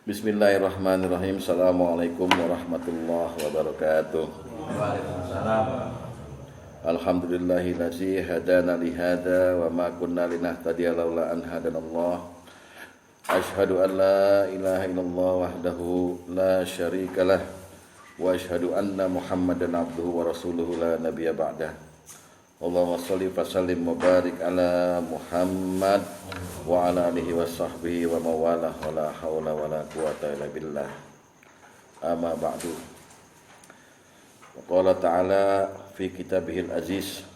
Bismillahirrahmanirrahim. Assalamualaikum warahmatullahi wabarakatuh. Waalaikumsalam. Alhamdulillahillazi hadana lihada wa ma kunna linahtadiya laula an hadanallah. Asyhadu an la ilaha illallah wahdahu la syarikalah wa asyhadu anna Muhammadan abduhu wa rasuluhu la nabiyya ba'dah. Allahumma shalli wa sallim wa barik ala Muhammad wa ala alihi wa sahbihi wa mawalah wa la hawla wa la quwata illa billah. Amma ba'du. Wa qala ta'ala fi kitabihil aziz.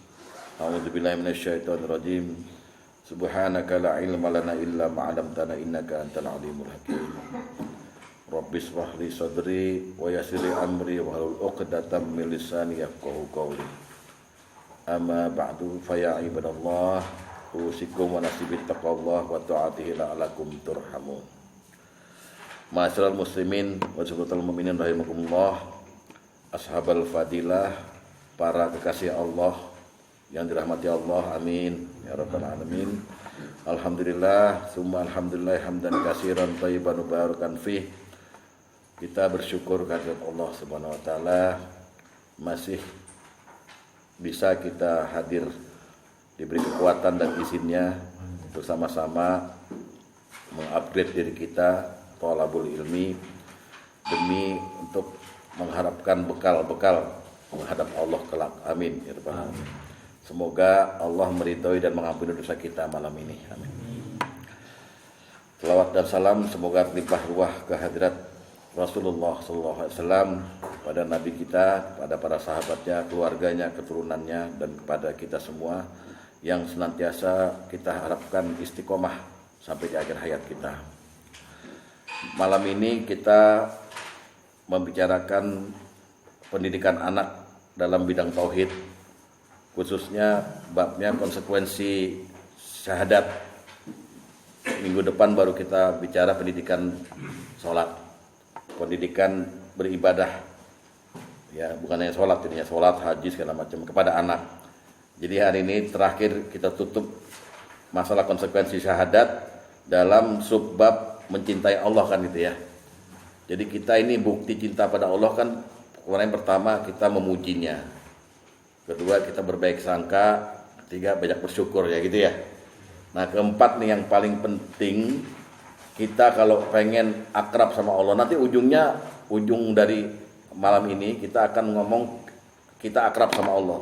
A'udzu billahi minasyaitonir rajim. Subhanaka la ilma lana illa ma 'allamtana innaka antal alimul hakim. Rabbi shrah li sadri wa yassir li amri wa hlul 'uqdatam min lisani yafqahu qawli. Amma ba'du fa ya ibadallah usikum wa nasibit taqwallah wa ta'atihi la'alakum turhamun. Ma'asyiral muslimin wa sahabatul mukminin rahimakumullah, ashabal fadilah, para kekasih Allah yang dirahmati Allah, amin ya rabbal alamin. Alhamdulillah, summa alhamdulillah hamdan katsiran thayyiban mubarakan fih. Kita bersyukur kehadirat Allah Subhanahu wa taala masih bisa kita hadir, diberi kekuatan dan izinnya untuk sama-sama mengupgrade diri kita thalabul ilmi demi untuk mengharapkan bekal-bekal menghadap Allah kelak, amin ya rabbal alamin. Semoga Allah meridhoi dan mengampuni dosa kita malam ini, amin. Selawat dan salam semoga limpah ruah kehadirat Rasulullah SAW pada Nabi kita, pada para sahabatnya, keluarganya, keturunannya, dan kepada kita semua yang senantiasa kita harapkan istiqomah sampai di akhir hayat kita. Malam ini kita membicarakan pendidikan anak dalam bidang tauhid, khususnya babnya konsekuensi syahadat. Minggu depan baru kita bicara pendidikan sholat, pendidikan beribadah, ya bukan hanya sholat, ini ya sholat, haji segala macam kepada anak. Jadi hari ini terakhir kita tutup masalah konsekuensi syahadat dalam subbab mencintai Allah kan gitu ya. Jadi kita ini bukti cinta pada Allah kan, yang pertama kita memujinya, kedua kita berbaik sangka, ketiga banyak bersyukur ya gitu ya. Nah keempat nih yang paling penting, kita kalau pengen akrab sama Allah, nanti ujung dari malam ini kita akan ngomong kita akrab sama Allah.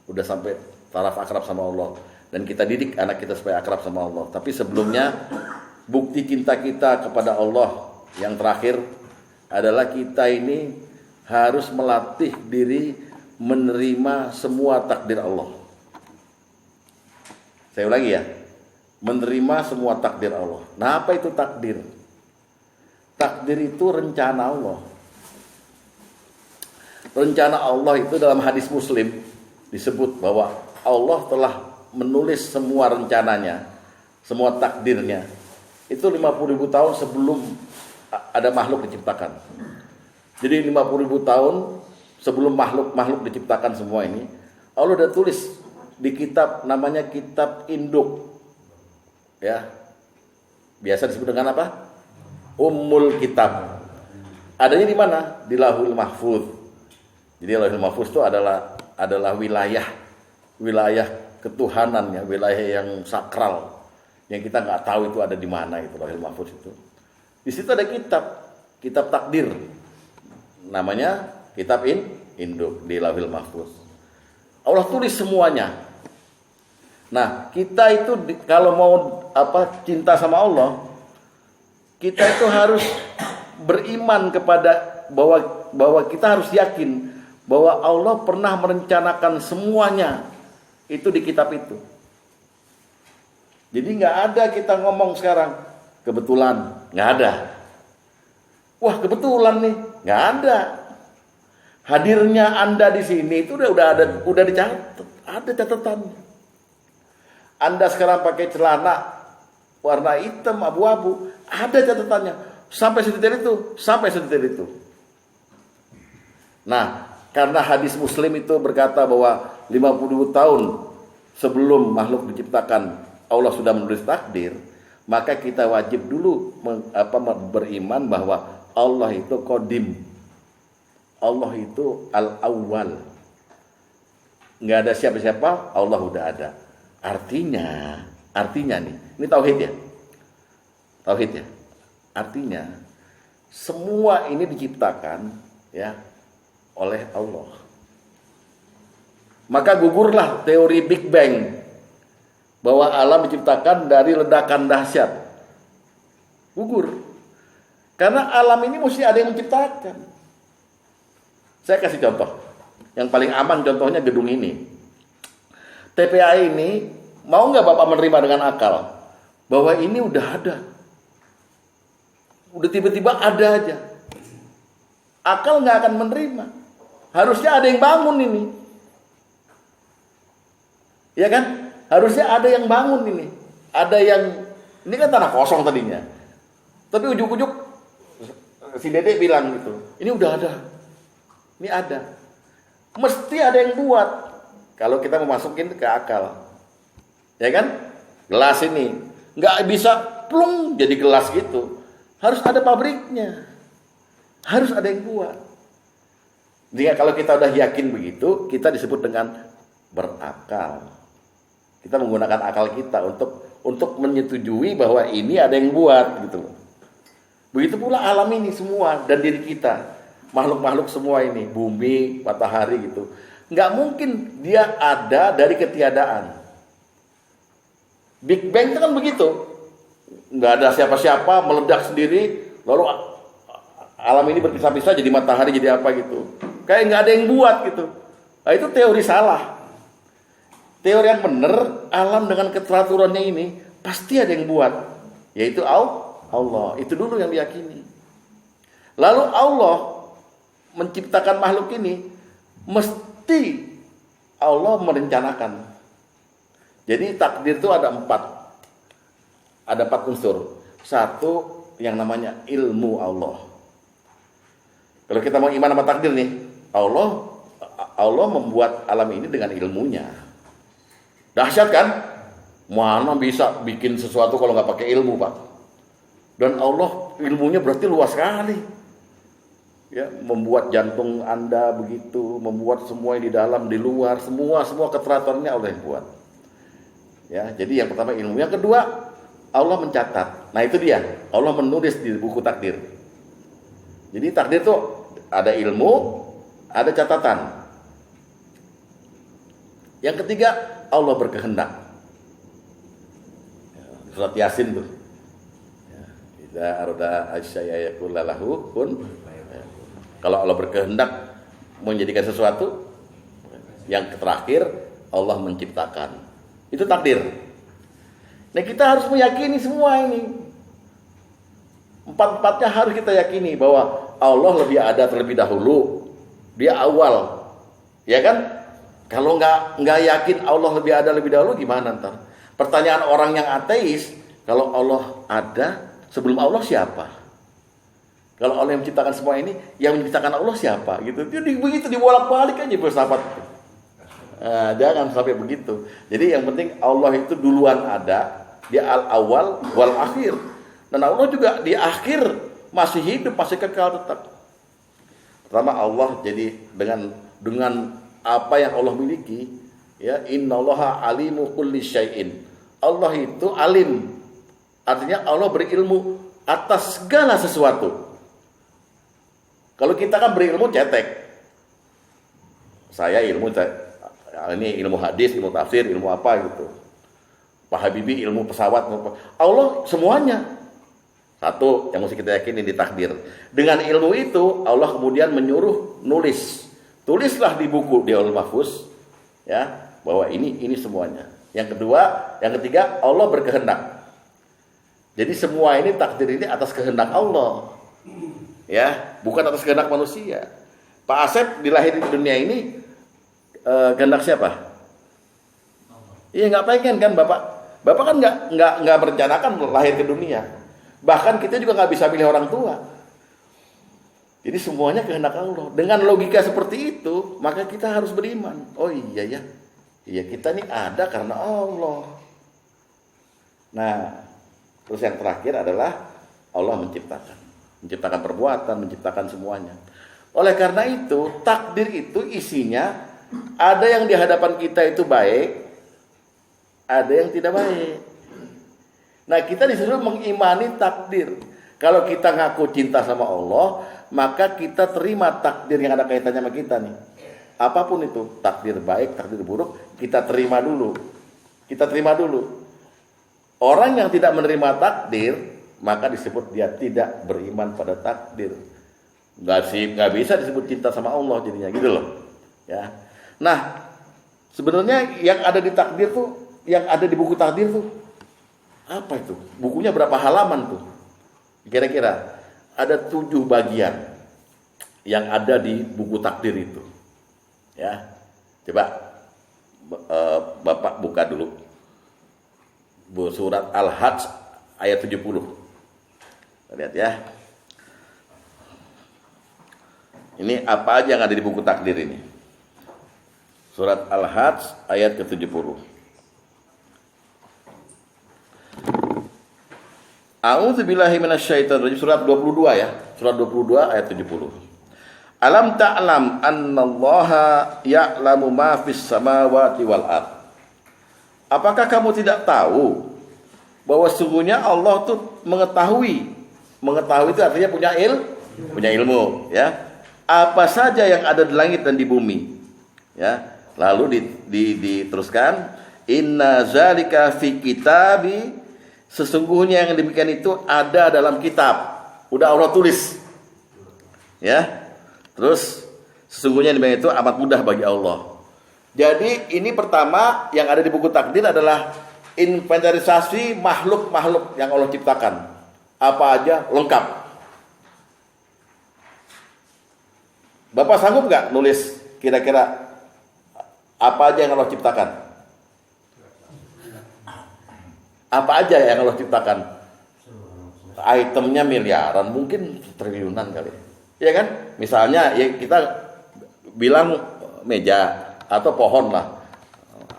Udah sampai taraf akrab sama Allah, dan kita didik anak kita supaya akrab sama Allah. Tapi sebelumnya bukti cinta kita kepada Allah yang terakhir adalah kita ini harus melatih diri menerima semua takdir Allah. Saya ulangi ya, menerima semua takdir Allah. Nah, apa itu takdir? Takdir itu rencana Allah. Rencana Allah itu dalam hadis Muslim disebut bahwa Allah telah menulis semua rencananya, semua takdirnya. Itu 50.000 tahun sebelum ada makhluk diciptakan. Jadi 50.000 tahun sebelum makhluk diciptakan semua ini, Allah udah tulis di kitab, namanya kitab induk. Ya, biasa disebut dengan apa? Ummul Kitab. Adanya di mana? Di Lauhul Mahfuz. Jadi Lauhul Mahfuz itu adalah wilayah ketuhanan ya, wilayah yang sakral, yang kita nggak tahu itu ada di mana itu Lauhul Mahfuz itu. Di situ ada kitab takdir, namanya kitab induk di Lauhul Mahfuz. Allah tulis semuanya. Nah, kita itu kalau mau cinta sama Allah, kita itu harus beriman kepada bahwa kita harus yakin bahwa Allah pernah merencanakan semuanya itu di kitab itu. Jadi nggak ada kita ngomong sekarang kebetulan, nggak ada. Wah kebetulan nih, nggak ada. Hadirnya Anda di sini itu udah dicatat, ada catatannya. Anda sekarang pakai celana warna hitam abu-abu, ada catatannya. Sampai sedetail itu. Nah, karena hadis Muslim itu berkata bahwa 50 tahun sebelum makhluk diciptakan Allah sudah menulis takdir, maka kita wajib dulu beriman bahwa Allah itu qadim. Allah itu al-awwal. Nggak ada siapa-siapa, Allah udah ada. Artinya nih, ini tauhid ya. Tauhid ya. Artinya semua ini diciptakan ya oleh Allah. Maka gugurlah teori Big Bang bahwa alam diciptakan dari ledakan dahsyat. Gugur. Karena alam ini mesti ada yang menciptakan. Saya kasih contoh. Yang paling aman contohnya gedung ini. TPA ini mau nggak Bapak menerima dengan akal bahwa ini udah ada. Udah tiba-tiba ada aja. Akal nggak akan menerima. Harusnya ada yang bangun ini. Ya kan? Harusnya ada yang bangun ini. Ada yang, ini kan tanah kosong tadinya. Tapi ujuk-ujuk si Dede bilang gitu. Ini udah ada. Ini ada. Mesti ada yang buat. Kalau kita mau masukin ke akal. Ya kan? Gelas ini. Nggak bisa plung jadi gelas gitu. Harus ada pabriknya. Harus ada yang buat. Jika kalau kita udah yakin begitu, kita disebut dengan berakal. Kita menggunakan akal kita untuk menyetujui bahwa ini ada yang buat gitu. Begitu pula alam ini semua dan diri kita, makhluk-makhluk semua ini, bumi, matahari gitu. Nggak mungkin dia ada dari ketiadaan. Big Bang itu kan begitu. Nggak ada siapa-siapa, meledak sendiri, lalu alam ini berpisah-pisah jadi matahari jadi apa gitu. Kayak nggak ada yang buat gitu. Nah, itu teori salah. Teori yang benar, alam dengan keteraturannya ini pasti ada yang buat, yaitu Allah. Itu dulu yang diyakini. Lalu Allah menciptakan makhluk ini, mesti Allah merencanakan. Jadi takdir itu ada empat unsur. Satu yang namanya ilmu Allah. Kalau kita mau iman sama takdir nih, Allah membuat alam ini dengan ilmunya. Dahsyat kan? Mana bisa bikin sesuatu kalau nggak pakai ilmu, Pak? Dan Allah ilmunya berarti luas sekali. Ya, membuat jantung Anda begitu, membuat semua yang di dalam, di luar, semua keteraturannya Allah yang buat. Ya, jadi yang pertama ilmu, yang kedua Allah mencatat. Nah, itu dia. Allah menulis di buku takdir. Jadi takdir itu ada ilmu, ada catatan. Yang ketiga, Allah berkehendak. Surat Yasin tuh. Idza arada asyai'a yaqul lahu kun. Kalau Allah berkehendak menjadikan sesuatu, yang terakhir Allah menciptakan. Itu takdir. Nah, kita harus meyakini semua ini. Empat-empatnya harus kita yakini bahwa Allah lebih ada terlebih dahulu. Dia awal. Ya kan? Kalau nggak yakin Allah lebih ada lebih dahulu, gimana ntar? Pertanyaan orang yang ateis, kalau Allah ada, sebelum Allah siapa? Kalau Allah yang menciptakan semua ini, yang menciptakan Allah siapa? Gitu. Jadi begitu dibolak-balik aja bersahabat. Nah, jangan sampai begitu. Jadi yang penting Allah itu duluan ada, dia al-awwal wal akhir. Dan Allah juga di akhir masih hidup, masih kekal tetap. Pertama Allah jadi dengan apa yang Allah miliki, ya, innallaha alimu kulli syai'in. Allah itu alim. Artinya Allah berilmu atas segala sesuatu. Kalau kita kan berilmu cetek. Saya ilmu ini ilmu hadis, ilmu tafsir, ilmu apa gitu. Pak Habibie ilmu pesawat, Allah semuanya. Satu yang mesti kita yakini di takdir. Dengan ilmu itu Allah kemudian menyuruh nulis. Tulislah di buku di Al Mahfuz, ya, bahwa ini semuanya. Yang kedua, yang ketiga, Allah berkehendak. Jadi semua ini takdir ini atas kehendak Allah, ya, bukan atas kehendak manusia. Pak Asep dilahirin di dunia ini kehendak siapa? Iya, nggak pengen kan bapak kan nggak merencanakan lahir ke dunia. Bahkan kita juga nggak bisa pilih orang tua. Jadi semuanya kehendak Allah. Dengan logika seperti itu, maka kita harus beriman. Oh iya ya. Iya, kita ini ada karena Allah. Nah, Terus yang terakhir adalah Allah menciptakan perbuatan, menciptakan semuanya. Oleh karena itu, takdir itu isinya ada yang di hadapan kita itu baik, ada yang tidak baik. Nah, kita disuruh mengimani takdir. Kalau kita ngaku cinta sama Allah, maka kita terima takdir yang ada kaitannya sama kita nih. Apapun itu, takdir baik, takdir buruk, kita terima dulu. Kita terima dulu. Orang yang tidak menerima takdir, maka disebut dia tidak beriman pada takdir. Nggak bisa disebut cinta sama Allah jadinya, gitu loh. Ya. Nah, sebenarnya yang ada di takdir tuh, yang ada di buku takdir tuh, apa itu? Bukunya berapa halaman tuh? Kira-kira ada 7 bagian yang ada di buku takdir itu. Ya, coba Bapak buka dulu surat Al-Hajj ayat 70. Lihat ya. Ini apa aja yang ada di buku takdir ini? Surat Al-Hajj ayat ke-70. A'udzubillahi minasyaitonirrajim, surat 22 ya. Surat 22 ayat 70. Alam ta'lam annallaha ya'lamu ma fis samawati wal ard. Apakah kamu tidak tahu bahwa sesungguhnya Allah tuh mengetahui itu artinya punya ilmu ya. Apa saja yang ada di langit dan di bumi. Ya. Lalu diteruskan, inna zalika fi kitabi, sesungguhnya yang demikian itu ada dalam kitab. Udah Allah tulis. Ya. Terus sesungguhnya demikian itu amat mudah bagi Allah. Jadi ini pertama yang ada di buku takdir adalah inventarisasi makhluk-makhluk yang Allah ciptakan. Apa aja lengkap. Bapak sanggup nggak nulis kira-kira apa aja yang Allah ciptakan? Apa aja yang Allah ciptakan? Itemnya miliaran, mungkin triliunan kali. Ya kan? Misalnya ya kita bilang meja atau pohon lah,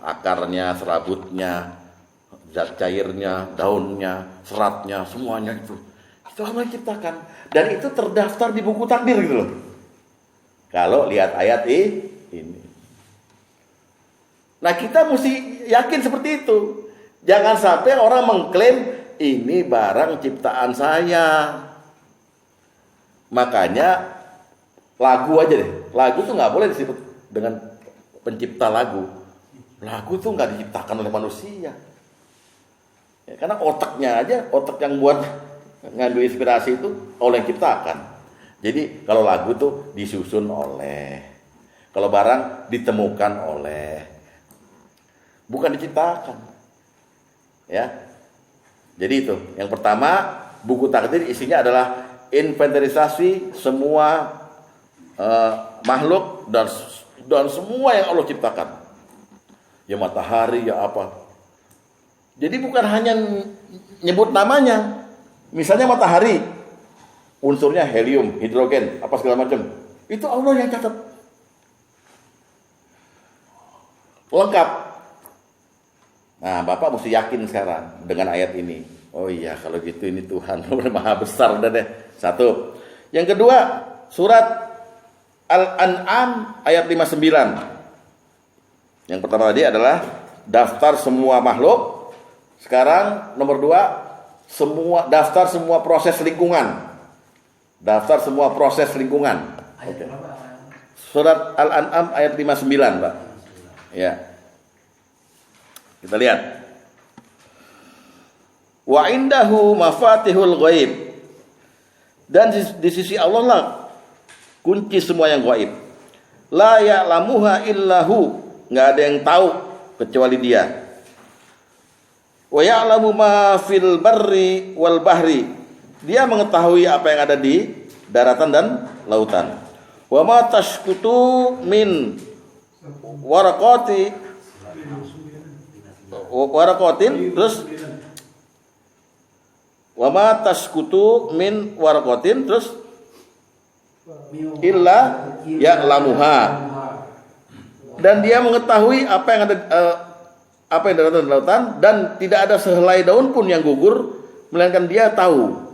akarnya, serabutnya, zat cairnya, daunnya, seratnya, semuanya itu Allah ciptakan, dan itu terdaftar di buku takdir gitu loh. Kalau lihat ayat ini, nah kita mesti yakin seperti itu. Jangan sampai orang mengklaim ini barang ciptaan saya. Makanya lagu aja deh, lagu tuh nggak boleh disebut dengan pencipta lagu. Lagu tuh nggak diciptakan oleh manusia. Ya, karena otaknya aja, otak yang buat ngambil inspirasi itu Allah yang ciptakan. Jadi kalau lagu tuh disusun oleh, kalau barang ditemukan oleh, bukan diciptakan. Ya. Jadi itu, yang pertama buku takdir isinya adalah inventarisasi semua makhluk dan semua yang Allah ciptakan. Ya matahari, ya apa. Jadi bukan hanya nyebut namanya. Misalnya matahari, unsurnya helium, hidrogen, apa segala macam. Itu Allah yang catat. Lengkap. Nah, Bapak mesti yakin sekarang dengan ayat ini. Oh iya, kalau gitu ini Tuhan Maha besar udah deh. Satu. Yang kedua, surat Al-An'am ayat 59. Yang pertama tadi adalah daftar semua makhluk. Sekarang nomor 2, daftar semua proses lingkungan. Daftar semua proses lingkungan. Oke. Surat Al-An'am ayat 59, Pak. Ya. Kita lihat. Wa indahu mafatihul ghaib. Dan di sisi Allah lah kunci semua yang gaib. La ya'lamuha illahu, enggak ada yang tahu kecuali Dia. Wa ya'lamu ma fil barri wal bahri. Dia mengetahui apa yang ada di daratan dan lautan. Wa ma tasqutu min waraqatin, terus wa ma tasqutu min waraqatin, terus illa ya'lamuha. Dan Dia mengetahui apa yang ada di daratan dan lautan, dan tidak ada sehelai daun pun yang gugur melainkan dia tahu.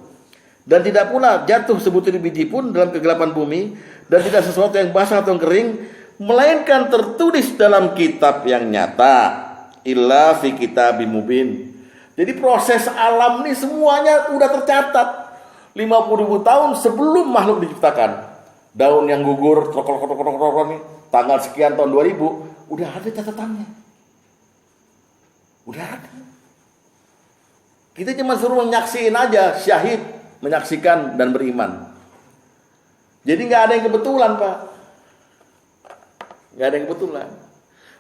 Dan tidak pula jatuh sebutir biji pun dalam kegelapan bumi, dan tidak sesuatu yang basah atau kering, melainkan tertulis dalam kitab yang nyata. Illa fi kitabim mubin. Jadi proses alam ini semuanya udah tercatat 50.000 tahun sebelum makhluk diciptakan. Daun yang gugur nih, tanggal sekian tahun 2000 udah ada catatannya. Udah ada. Kita cuma suruh menyaksikan aja, syahid, menyaksikan dan beriman. Jadi nggak ada yang kebetulan, Pak. Nggak ada yang kebetulan.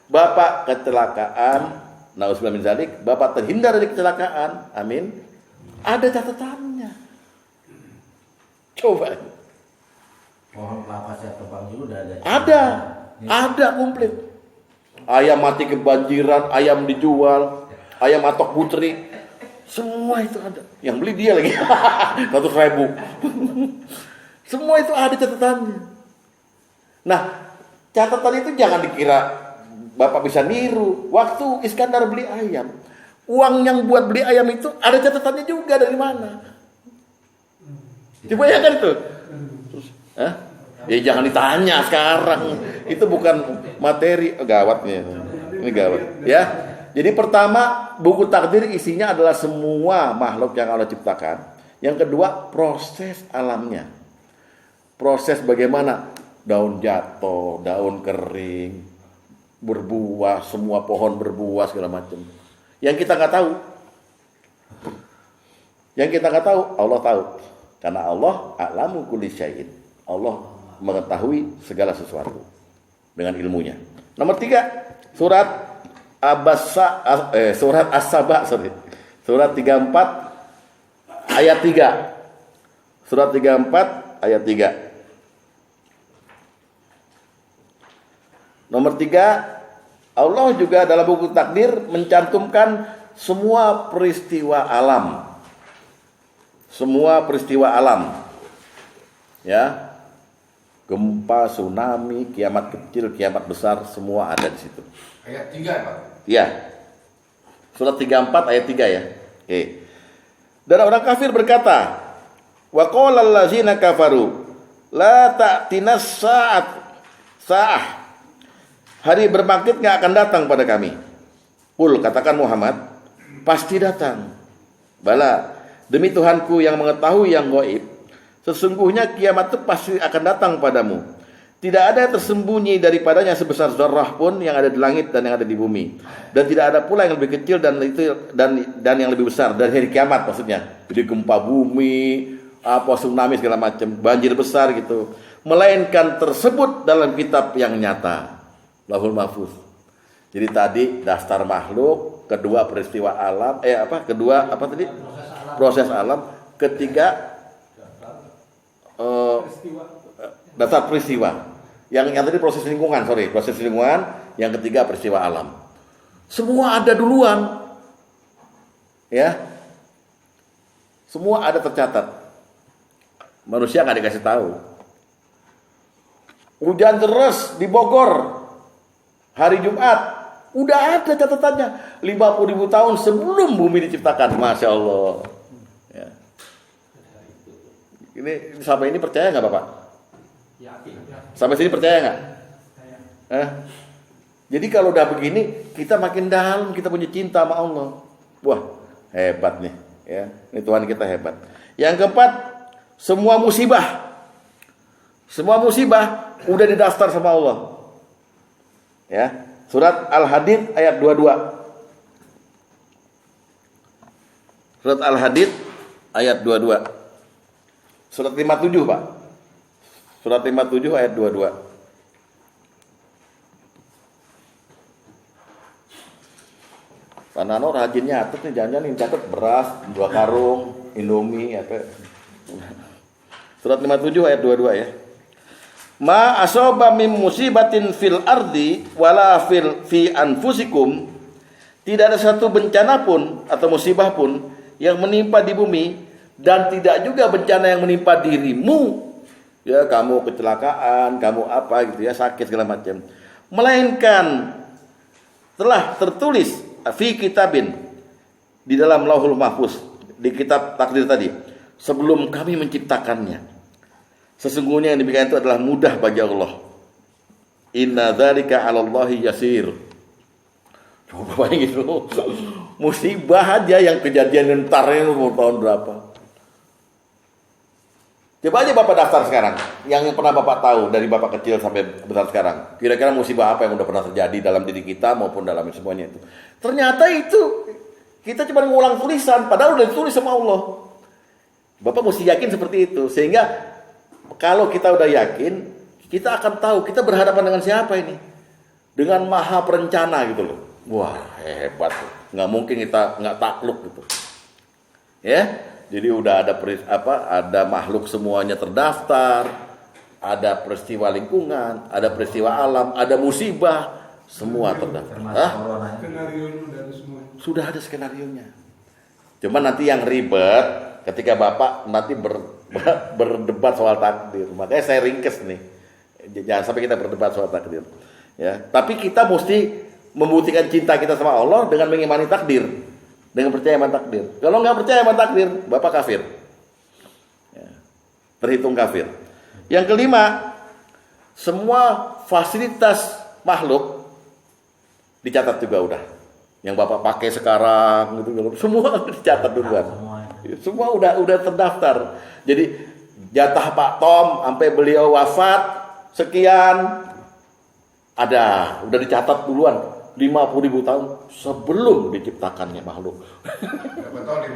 Bapak kecelakaan, na'udzubillah min dzalik, Bapak terhindar dari kecelakaan, amin. Ada catatannya. Coba. Pohon kelapa saya tebang juga udah ada. Ada komplit. Ayam mati kebanjiran, ayam dijual, ayam atok putri, semua itu ada. Yang beli dia lagi, 100.000. Semua itu ada catatannya. Nah, catatan itu jangan dikira Bapak bisa niru. Waktu Iskandar beli ayam, uang yang buat beli ayam itu ada catatannya juga dari mana. Coba ya kan tuh. Ya jangan ditanya sekarang. Itu bukan materi. Gawat nih. Ini gawat. Ya. Jadi pertama, buku takdir isinya adalah semua makhluk yang Allah ciptakan. Yang kedua, proses alamnya. Proses bagaimana daun jatuh, daun kering, berbuah, semua pohon berbuah segala macam. Yang kita nggak tahu, Allah tahu, karena Allah a'lamu kulli syai'in. Allah mengetahui segala sesuatu dengan ilmunya. Nomor 3, surat As-Saba, surat 34 ayat 3. Surat 34 ayat 3. Nomor 3, Allah juga dalam buku takdir mencantumkan semua peristiwa alam. Semua peristiwa alam. Ya. Gempa, tsunami, kiamat kecil, kiamat besar, semua ada di situ. Ayat 3, Pak. Ya. Surat 34 ayat 3 ya. Oke. Dan orang kafir berkata, wa qala allazina kafaru la ta'tinas sa'ah. Hari berbangkit nggak akan datang pada kami. Qul, katakan Muhammad, pasti datang. Bala, demi Tuhanku yang mengetahui yang gaib, sesungguhnya kiamat itu pasti akan datang padamu. Tidak ada yang tersembunyi daripadanya sebesar zarrah pun yang ada di langit dan yang ada di bumi. Dan tidak ada pula yang lebih kecil dan yang lebih besar dari hari kiamat maksudnya. Jadi gempa bumi, tsunami segala macam, banjir besar gitu. Melainkan tersebut dalam kitab yang nyata. Lauhul Mahfuz. Jadi tadi daftar makhluk, kedua peristiwa alam, kedua apa tadi? Proses alam, ketiga daftar peristiwa. Yang tadi proses lingkungan, yang ketiga peristiwa alam. Semua ada duluan. Ya. Semua ada tercatat. Manusia nggak dikasih tahu. Hujan deras di Bogor hari Jumat, udah ada catatannya 50.000 tahun sebelum bumi diciptakan. Masya Allah. Ya. Ini sampai ini percaya nggak Bapak? Sampai sini percaya nggak? Jadi kalau udah begini, kita makin dalam, kita punya cinta sama Allah. Wah, hebat nih. Ya, ini Tuhan kita hebat. Yang keempat, semua musibah udah didaftar sama Allah. Ya, surat Al-Hadid ayat 22. Surat Al-Hadid ayat 22. Surat 57, Pak. Surat 57 ayat 22. Pak Nano rajin nyatet nih, jangan-jangan catat beras 2 karung, Indomie apa. Surat 57 ayat 22 ya. Ma asaba min musibatin fil ardi wala fi anfusikum. Tidak ada satu bencana pun atau musibah pun yang menimpa di bumi, dan tidak juga bencana yang menimpa dirimu. Ya, kamu kecelakaan, kamu apa gitu ya, sakit segala macam. Melainkan telah tertulis fi kitabin, di dalam Lauhul Mahfuz. di kitab takdir tadi, sebelum kami menciptakannya, sesungguhnya yang demikian itu adalah mudah bagi Allah. Inna dzalika 'alallahi yasir. Coba bayangin gitu. Musibah aja yang kejadian ntar ini tahun berapa. Coba aja Bapak daftar sekarang, yang pernah Bapak tahu dari Bapak kecil sampai besar sekarang. Kira-kira musibah apa yang udah pernah terjadi dalam diri kita maupun dalam semuanya itu. Ternyata itu kita cuma ngulang tulisan, padahal udah ditulis sama Allah. Bapak mesti yakin seperti itu. Sehingga kalau kita udah yakin, kita akan tahu kita berhadapan dengan siapa ini. Dengan Maha Perencana gitu loh. Wah, hebat. Nggak mungkin kita nggak takluk gitu. Ya, jadi udah ada makhluk semuanya terdaftar, ada peristiwa lingkungan, ada peristiwa alam, ada musibah, semua terdaftar. Sudah ada skenarionya. Cuma nanti yang ribet ketika Bapak nanti berdebat soal takdir. Makanya saya ringkes nih. Jangan sampai kita berdebat soal takdir. Ya, tapi kita mesti membuktikan cinta kita sama Allah dengan mengimani takdir, dengan percaya sama takdir. Kalau nggak percaya sama takdir, Bapak kafir. Ya, terhitung kafir. Yang kelima, semua fasilitas makhluk dicatat juga udah. Yang Bapak pakai sekarang gitu, semua dicatat duluan. Semua udah terdaftar. Jadi jatah Pak Tom sampai beliau wafat sekian udah dicatat duluan 50.000 tahun sebelum diciptakannya makhluk. Berapa tahun?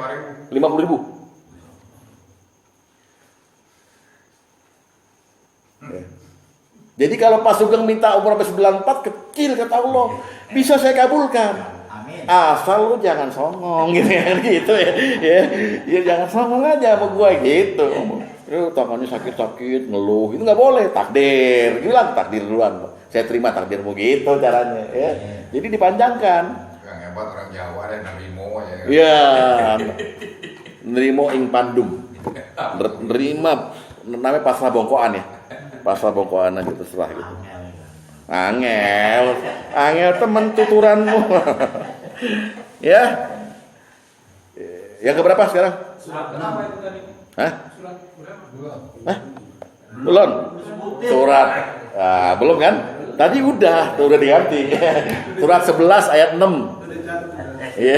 50.000. Jadi kalau Pak Sugeng minta umur sampai 94 kecil kata Allah, bisa saya kabulkan. Asal lu jangan songong gitu ya. Ya jangan songong aja sama gua gitu. Tangannya sakit-sakit, ngeluh, itu nggak boleh. Takdir, bilang takdir duluan. Saya terima takdirmu gitu caranya. Ya. Jadi dipanjangkan. Yang hebat orang Jawa ada nerimo aja. Iya, nerimo ing pandum. Nerima, namanya pasrah bongkoan ya. Pasrah bongkoan aja terserah gitu. Angel temen tuturanmu. Ya. Yang keberapa sekarang? Surat berapa itu tadi? Hah? Surat berapa? Hah? Belum. Surat. Belum kan? Tadi udah diganti. Surat 11 ayat 6. Iya,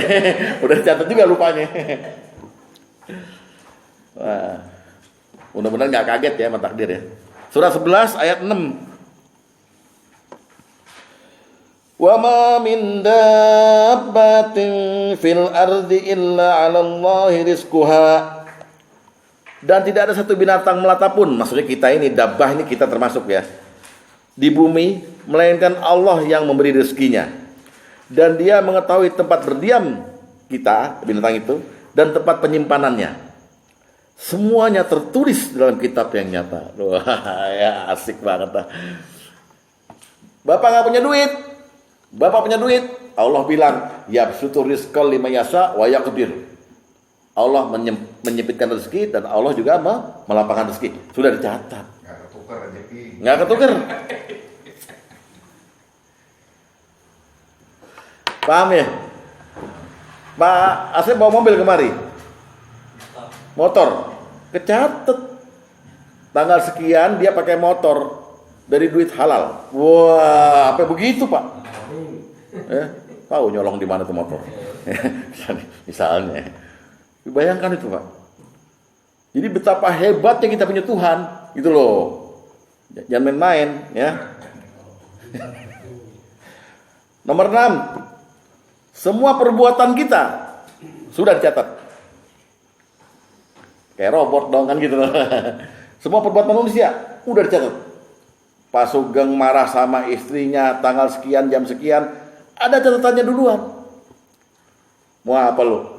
udah dicatat juga lupanya. Wah. Mudah-mudahan enggak kaget ya sama takdir ya. Surat 11 ayat 6. Wa ma min dabbatin fil ardi illa 'ala Allahi rizquha. Dan tidak ada satu binatang melata pun, maksudnya kita ini dabbah ini kita termasuk ya, di bumi, melainkan Allah yang memberi rezekinya. Dan dia mengetahui tempat berdiam kita, binatang itu, dan tempat penyimpanannya. Semuanya tertulis dalam kitab yang nyata. Wah, ya asik banget lah. Bapak nggak punya duit, Bapak punya duit. Allah bilang, yabsutur rizqal liman yasha wa yaqdir. Allah menyempitkan rezeki dan Allah juga melapangkan rezeki. Sudah dicatat. Nggak ketukar rezeki. Nggak ketukar. Paham ya? Pak Asep bawa mobil kemari. Motor. Kecatet. Tanggal sekian dia pakai motor dari duit halal. Wah, apa begitu Pak? Tahu nyolong di mana tuh motor? Misalnya. Bayangkan itu Pak. Jadi betapa hebatnya kita punya Tuhan, gitu loh. Jangan main-main, ya. Nomor 6. Semua perbuatan kita sudah dicatat. Kayak robot dong kan gitu loh. Semua perbuatan manusia udah dicatat. Pak Sugeng marah sama istrinya tanggal sekian jam sekian, ada catatannya duluan. Mau apa lo?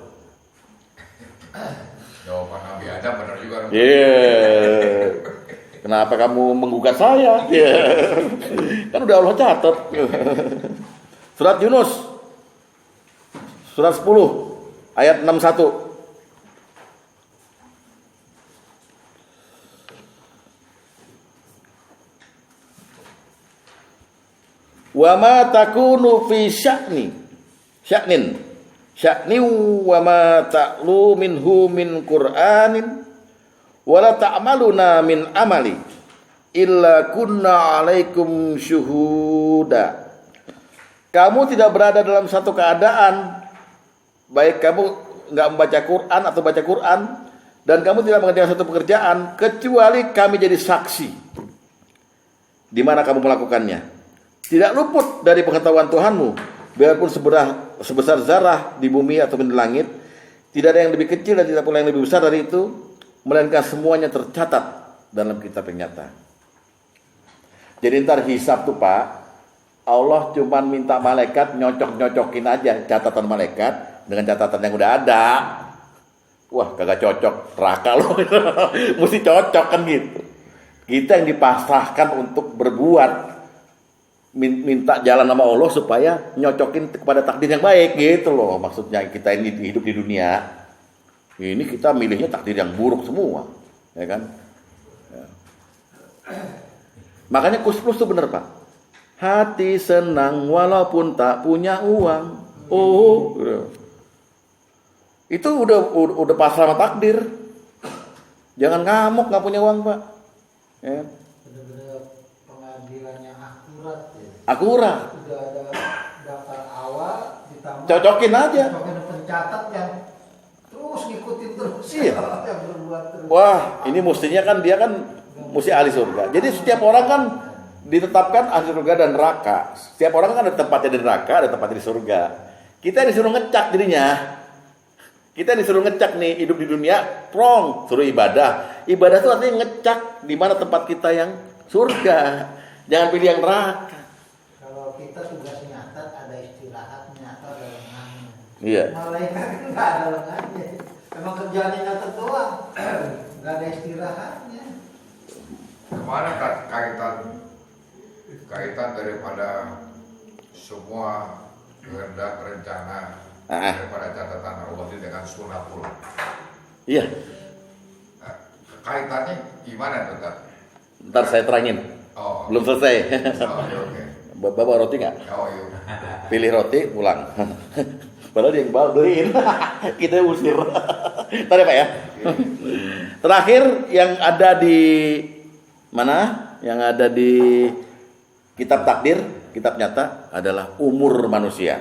Jawaban Nabi Adam benar juga. Yeah. Kenapa kamu menggugat saya? Yeah. Kan udah Allah catat. Surat Yunus. Surat 10 ayat 61. Wa ma takunu fi sya'nin sya'ni wa ma ta'lu minhu min Qur'anin wa la ta'maluna min amali illa kunna 'alaikum syuhuda. Kamu tidak berada dalam satu keadaan, baik kamu enggak membaca Quran atau baca Quran, dan kamu tidak mengerjakan satu pekerjaan kecuali kami jadi saksi di mana kamu melakukannya. Tidak luput dari pengetahuan Tuhanmu, biarpun sebesar zarah di bumi atau di langit. Tidak ada yang lebih kecil dan tidak pula yang lebih besar dari itu, melainkan semuanya tercatat dalam kitab yang nyata. Jadi ntar hisab tuh Pak, Allah cuma minta malaikat nyocok-nyocokin aja catatan malaikat dengan catatan yang udah ada. Wah, kagak cocok, neraka loh. Mesti cocok kan gitu. Kita yang dipasrahkan untuk berbuat, minta jalan sama Allah supaya nyocokin kepada takdir yang baik gitu loh. Maksudnya kita ini hidup di dunia, ini kita milihnya takdir yang buruk semua, ya kan? Ya. Makanya Kus-Plus tuh bener Pak. Hati senang walaupun tak punya uang. Oh, itu udah pasrah sama takdir. Jangan ngamuk nggak punya uang Pak. Ya. Benar-benar pengadilannya akurat ya. Akurat. Sudah ada daftar awal ditambah. Cocokin aja. Cocokin pencatat yang terus ngikutin terus. Iya. Yang berbuat terus. Wah, ini mestinya kan dia kan mesti ahli surga. Jadi setiap orang kan ditetapkan ahli surga dan neraka. Setiap orang kan ada tempatnya di neraka, ada tempatnya di surga. Kita disuruh ngecak dirinya. Kita disuruh ngecak nih, hidup di dunia, prong, suruh ibadah. Ibadah itu artinya ngecak di mana tempat kita yang surga. Jangan pilih yang neraka. Kalau kita tugas nyatat ada istirahatnya atau ada lengannya. Iya. Malaikat nggak ada lengannya. Emang kerjaannya nyatet doang. Nggak ada istirahatnya. Kemana kaitan daripada semua kehendak rencana daripada catatan Allah itu dengan sunnatul. Iya. Nah, kaitannya gimana tuh? Ntar saya terangin. Oh, Belum selesai. oh, oke. Bawa roti nggak? Oh, iya. Pilih roti, pulang. Padahal dia yang beliin. Kita usir. Ntar ya Pak ya. Terakhir yang ada di mana? Yang ada di kitab takdir, kitab nyata adalah umur manusia.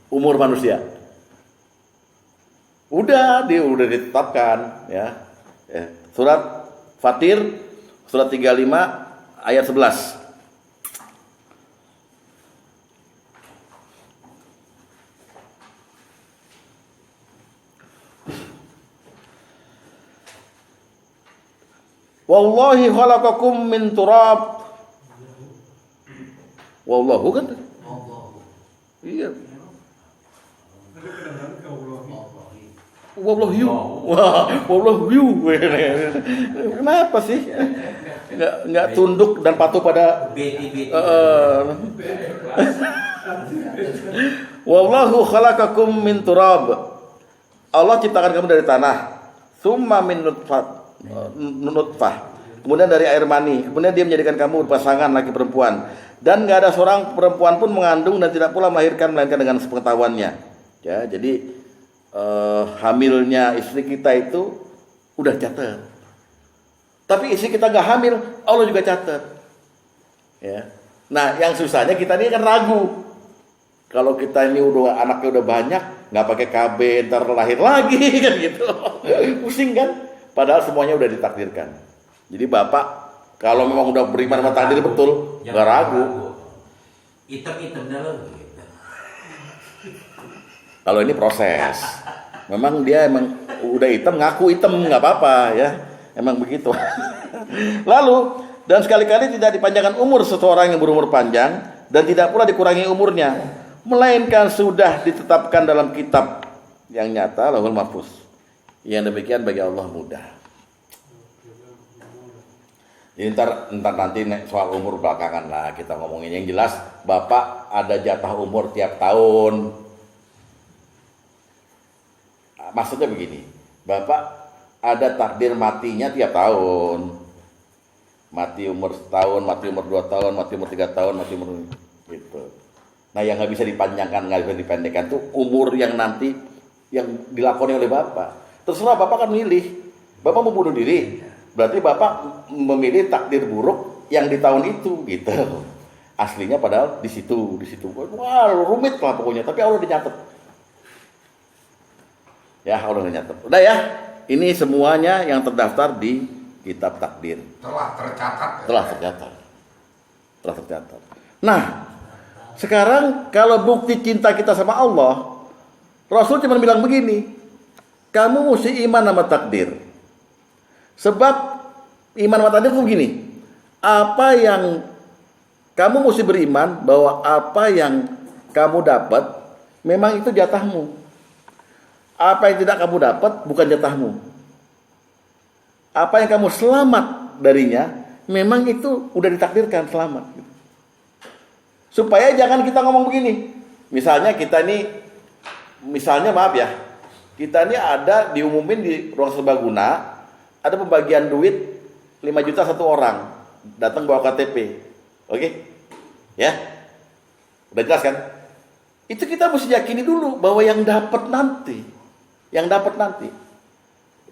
Umur manusia. Udah ditetapkan ya. Surat Fatir surat 35 ayat 11. Wallahi khalaqakum min turab. Wallahu kan? Iya. Wallahu. Wah, wallahu. Kenapa sih? Enggak tunduk dan patuh pada Wallahu khalaqakum min turab. Allah ciptakan kamu dari tanah. Summa min nutfah. Kemudian dari air mani. Kemudian dia menjadikan kamu berpasangan laki perempuan. Dan enggak ada seorang perempuan pun mengandung dan tidak pula melahirkan melainkan dengan sepengetahuannya. Ya, jadi hamilnya istri kita itu udah catat. Tapi istri kita nggak hamil, Allah juga catat. Ya. Nah, yang susahnya kita ini kan ragu. Kalau kita ini anaknya udah banyak, nggak pakai KB, ntar lahir lagi kan gitu. Pusing kan? Padahal semuanya udah ditakdirkan. Jadi bapak kalau memang udah beriman sama takdir betul, nggak ragu. Hitam-hitam dalam gitu. Kalau ini proses, memang dia emang udah hitam, ngaku hitam nggak apa-apa ya, emang begitu. Lalu dan sekali-kali tidak dipanjangkan umur seseorang yang berumur panjang dan tidak pula dikurangi umurnya, melainkan sudah ditetapkan dalam kitab yang nyata Lauhul Mahfuz. Yang demikian bagi Allah mudah. Jadi ntar nanti soal umur belakangan lah kita ngomongin. Yang jelas bapak ada jatah umur tiap tahun. Maksudnya begini, bapak ada takdir matinya tiap tahun. Mati umur setahun, mati umur 2 tahun, mati umur 3 tahun, mati umur gitu. Nah, yang nggak bisa dipanjangkan, nggak bisa dipendekkan tuh umur yang nanti yang dilakoni oleh Bapak. Terserah Bapak kan milih. Bapak mau bunuh diri, berarti Bapak memilih takdir buruk yang di tahun itu gitu. Aslinya padahal di situ. Wah, rumit lah pokoknya, tapi Allah dicatat. Ya, Allah dicatat. Udah ya. Ini semuanya yang terdaftar di kitab takdir. Telah tercatat. Telah tercatat. Nah, sekarang kalau bukti cinta kita sama Allah, Rasul cuma bilang begini, kamu mesti iman sama takdir. Sebab iman sama takdir itu begini, apa yang kamu mesti beriman bahwa apa yang kamu dapat memang itu jatahmu. Apa yang tidak kamu dapat bukan jatahmu. Apa yang kamu selamat darinya memang itu udah ditakdirkan selamat. Supaya jangan kita ngomong begini. Misalnya kita maaf ya, kita ini ada diumumin di ruang serbaguna, ada pembagian duit 5 juta satu orang, datang bawa KTP. Oke? Ya? Udah jelas kan? Itu kita mesti yakini dulu bahwa yang dapat nanti.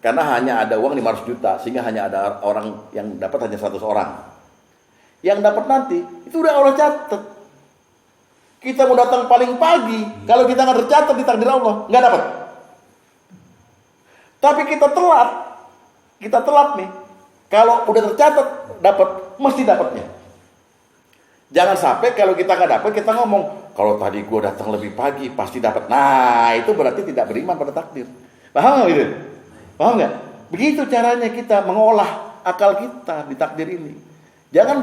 Karena hanya ada uang 500 juta, sehingga hanya ada orang yang dapat hanya 100 orang. Yang dapat nanti, itu udah Allah catat. Kita mau datang paling pagi, kalau kita nggak tercatat di takdir Allah, nggak dapat. Tapi kita telat nih. Kalau udah tercatat dapat, mesti dapatnya. Jangan sampai kalau kita nggak dapat, kita ngomong kalau tadi gue datang lebih pagi pasti dapat. Nah, itu berarti tidak beriman pada takdir. Paham nggak gitu? Paham nggak? Begitu caranya kita mengolah akal kita di takdir ini. Jangan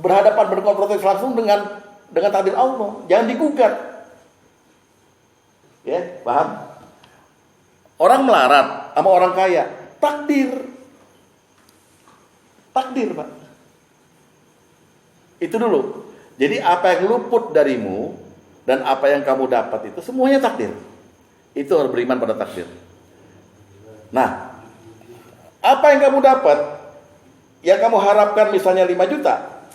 berhadapan berkonfrontasi langsung dengan takdir Allah. Jangan digugat. Ya, paham? Orang melarat sama orang kaya, takdir, Pak. Itu dulu. Jadi apa yang luput darimu dan apa yang kamu dapat itu semuanya takdir. Itu harus beriman pada takdir. Nah, apa yang kamu dapat, yang kamu harapkan misalnya 5 juta,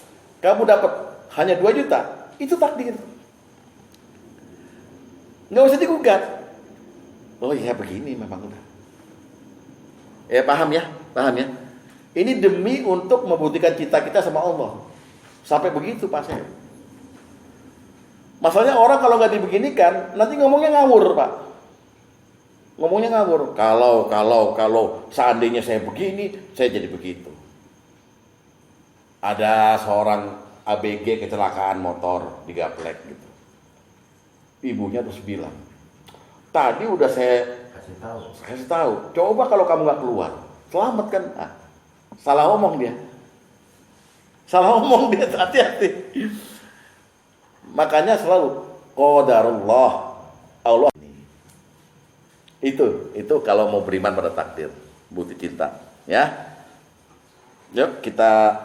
kamu dapat hanya 2 juta, itu takdir. Nggak usah digugat. Oh iya begini memang udah. Paham ya? Ini demi untuk membuktikan cinta kita sama Allah. Sampai begitu Pak saya. Masalahnya orang kalau nggak dibeginikan, nanti ngomongnya ngawur Pak. Kalau seandainya saya begini, saya jadi begitu. Ada seorang ABG kecelakaan motor digaplek gitu. Ibunya terus bilang, tadi udah saya kasih tahu. Coba kalau kamu nggak keluar, selamat kan? Salah omong dia, hati-hati. Makanya selalu qadarullah, Allah. Itu kalau mau beriman pada takdir, bukti cinta, ya. Yuk kita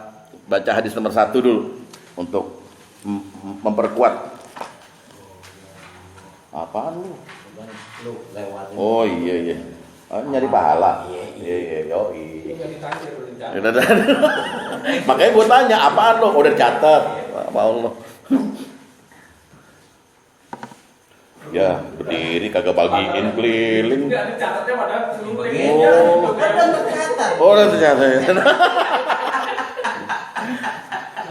baca hadis nomor 1 dulu untuk memperkuat. Apaan lu? Oh iya. Nyari pahala. Iya. Makanya gue tanya, apaan lo? Udah catat. Mau lo? Ya, berdiri kagak bagiin keliling. Udah dicatatnya pada seluruh Udah tercatat.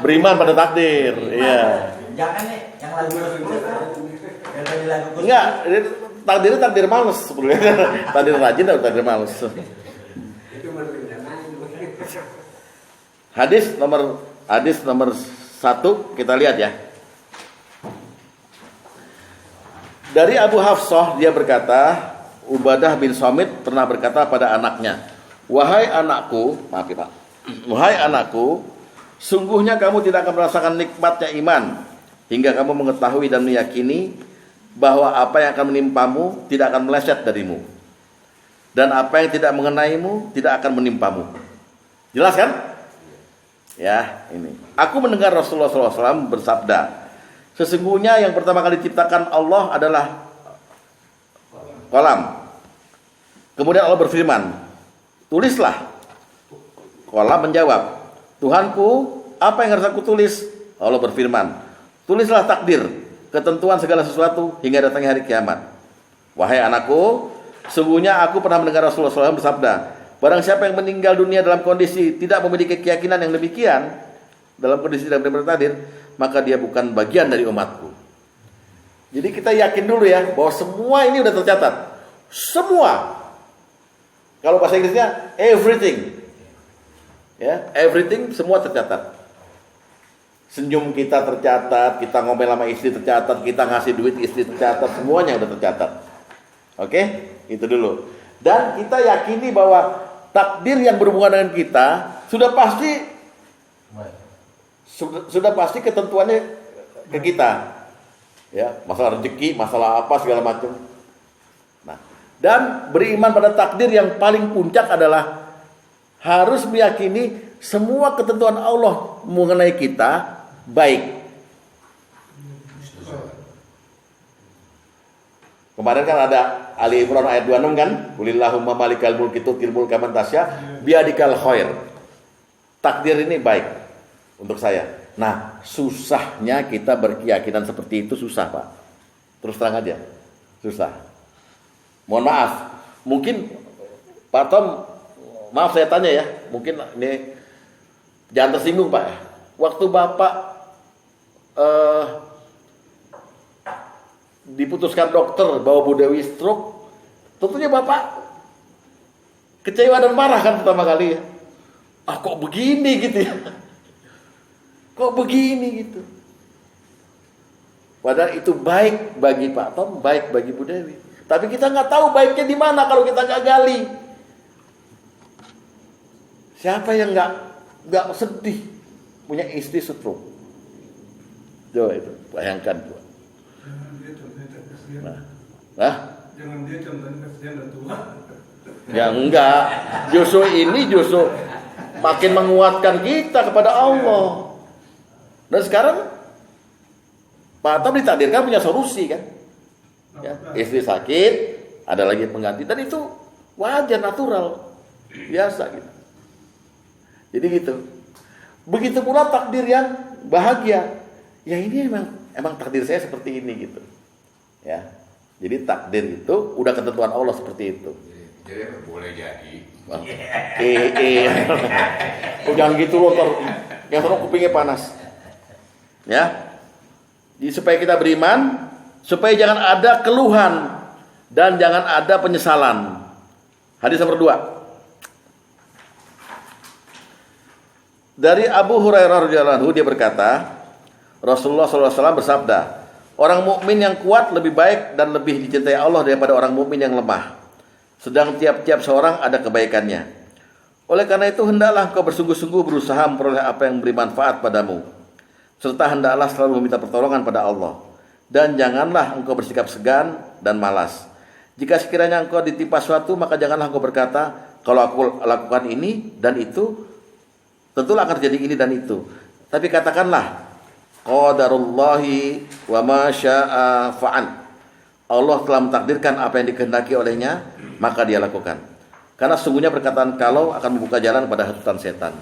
Beriman pada takdir, iya. Jangan nih, yang lagu 10 yang tadi lagu Enggak, takdirnya takdir males sebenarnya. Takdir rajin atau takdir males. Hadis nomor 1 kita lihat ya. Dari Abu Hafsah dia berkata, Ubadah bin Samit pernah berkata pada anaknya, wahai anakku, sungguhnya kamu tidak akan merasakan nikmatnya iman hingga kamu mengetahui dan meyakini bahwa apa yang akan menimpamu tidak akan meleset darimu, dan apa yang tidak mengenaimu tidak akan menimpamu. Jelas kan? Ya, ini. Aku mendengar Rasulullah SAW bersabda, sesungguhnya yang pertama kali diciptakan Allah adalah kolam. Kemudian Allah berfirman, tulislah. Kolam menjawab, Tuhanku, apa yang harus aku tulis? Allah berfirman, tulislah takdir. ketentuan segala sesuatu hingga datangnya hari kiamat. Wahai anakku, sungguhnya aku pernah mendengar Rasulullah SAW bersabda, barang siapa yang meninggal dunia dalam kondisi tidak memiliki keyakinan yang demikian, dalam kondisi tidak bertakdir, maka dia bukan bagian dari umatku. Jadi kita yakin dulu ya bahwa semua ini udah tercatat. Semua. Kalau bahasa Inggrisnya everything. Ya, everything semua tercatat. Senyum kita tercatat, kita ngomel sama istri tercatat, kita ngasih duit istri tercatat, semuanya udah tercatat. Oke? Itu dulu. Dan kita yakini bahwa takdir yang berhubungan dengan kita sudah pasti ketentuannya ke kita. Ya, masalah rezeki, masalah apa segala macam. Nah, dan beriman pada takdir yang paling puncak adalah harus meyakini semua ketentuan Allah mengenai kita baik. Kemarin kan ada Ali Imran ayat 26 kan, Qulillahumma malikal mulki tu'til mulka man tasya biadikal khair. Takdir ini baik untuk saya. Nah, susahnya kita berkeyakinan seperti itu susah, Pak. Terus terang aja, susah. Mohon maaf, mungkin Pak Tom, maaf saya tanya ya, mungkin ini jangan tersinggung Pak ya. Waktu Bapak diputuskan dokter bahwa Bu Dewi stroke, tentunya Bapak kecewa dan marah kan pertama kali ya. Ah kok begini gitu ya. Kok begini gitu. Padahal itu baik bagi Pak Tom, baik bagi Bu Dewi. Tapi kita nggak tahu baiknya di mana kalau kita nggak gali. Siapa yang nggak sedih punya istri stroke? Coba itu, bayangkan coba. Jangan dia contohnya kasihan dan tua. Ya enggak. Justru ini makin menguatkan kita kepada Allah. Dan sekarang Pak Tom ditakdirkan punya solusi kan? Ya, istri sakit, ada lagi pengganti, dan itu wajar, natural, biasa gitu. Jadi gitu. Begitu pula takdir yang bahagia. Ya ini emang takdir saya seperti ini gitu. Ya. Jadi takdir itu udah ketentuan Allah seperti itu. Jadi boleh jadi. Jangan gitu loh, yang terus kupingnya panas. Ya. Jadi supaya kita beriman, supaya jangan ada keluhan dan jangan ada penyesalan. Hadis nomor 2. Dari Abu Hurairah radhiyallahu anhu, dia berkata, Rasulullah SAW bersabda, orang mukmin yang kuat lebih baik dan lebih dicintai Allah daripada orang mukmin yang lemah. Sedang tiap-tiap seorang ada kebaikannya. Oleh karena itu hendaklah kau bersungguh-sungguh berusaha memperoleh apa yang beri manfaat padamu. Serta hendaklah selalu meminta pertolongan pada Allah. Dan janganlah engkau bersikap segan dan malas. Jika sekiranya engkau ditimpa suatu, maka janganlah engkau berkata, kalau aku lakukan ini dan itu, tentulah akan terjadi ini dan itu. Tapi katakanlah, qadarullahi wa ma syaa fa'al. Allah telah mentakdirkan apa yang dikehendaki olehnya, maka dia lakukan. Karena sungguhnya perkataan kalau akan membuka jalan pada hasutan setan.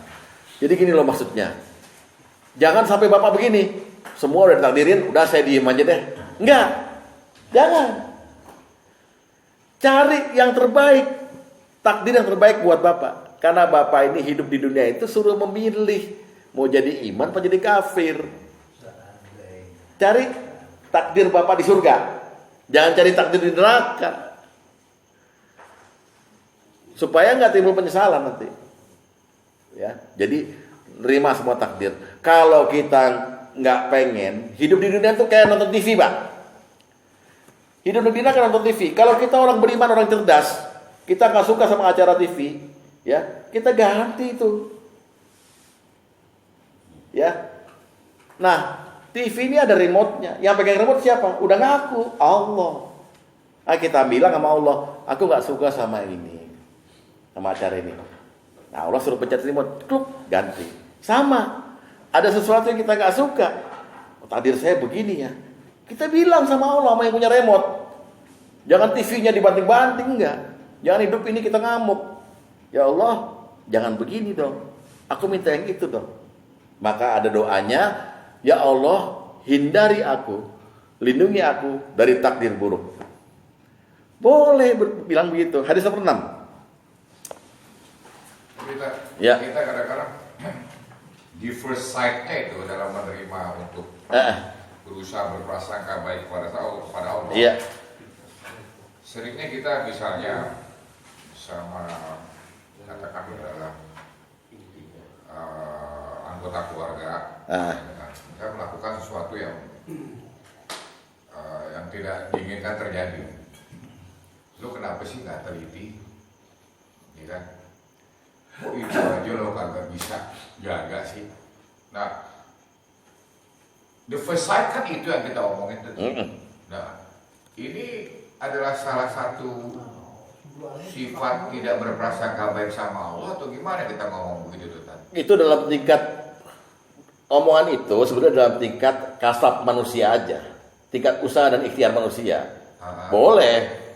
Jadi gini loh maksudnya. Jangan sampai Bapak begini, semua udah ditakdirin, udah saya diem aja deh. Enggak. Jangan. Cari yang terbaik. Takdir yang terbaik buat Bapak. Karena Bapak ini hidup di dunia itu suruh memilih mau jadi iman atau jadi kafir. Cari takdir Bapak di surga. Jangan cari takdir di neraka. Supaya nggak timbul penyesalan nanti. Ya, jadi nerima semua takdir. Kalau kita nggak pengen hidup di dunia itu kayak nonton TV, Pak. Hidup di dunia kayak nonton TV. Kalau kita orang beriman, orang cerdas, kita nggak suka sama acara TV, ya kita ganti itu. Ya, nah TV ini ada remote-nya. Yang pegang remote siapa? Udah ngaku Allah. Nah, kita bilang sama Allah, aku nggak suka sama ini, sama acara ini. Nah Allah suruh pencet remote, kluk, ganti. Sama, ada sesuatu yang kita nggak suka. Takdir saya begini ya. Kita bilang sama Allah, sama yang punya remote. Jangan TV-nya dibanting-banting, enggak. Jangan hidup ini kita ngamuk. Ya Allah, jangan begini dong. Aku minta yang itu dong. Maka ada doanya, ya Allah, hindari aku lindungi aku dari takdir buruk. Boleh bilang begitu. Hadis nomor 6. Ya. Kita kadang-kadang di first sight-nya itu dalam menerima untuk berusaha berprasangka baik kepada Allah. Iya. Seringnya kita misalnya sama katakan dalam anggota keluarga, kita melakukan sesuatu yang tidak diinginkan terjadi. Lo kenapa sih nggak teliti, ya kan? Oh itu aja lo kagak bisa jaga sih. Nah, the first sight kan itu yang kita omongin tadi. Nah, ini adalah salah satu sifat tidak berprasangka baik sama Allah atau gimana kita ngomong begitu tuh tadi? Itu dalam tingkat omongan itu sebenarnya dalam tingkat kasab manusia aja, tingkat usaha dan ikhtiar manusia. Boleh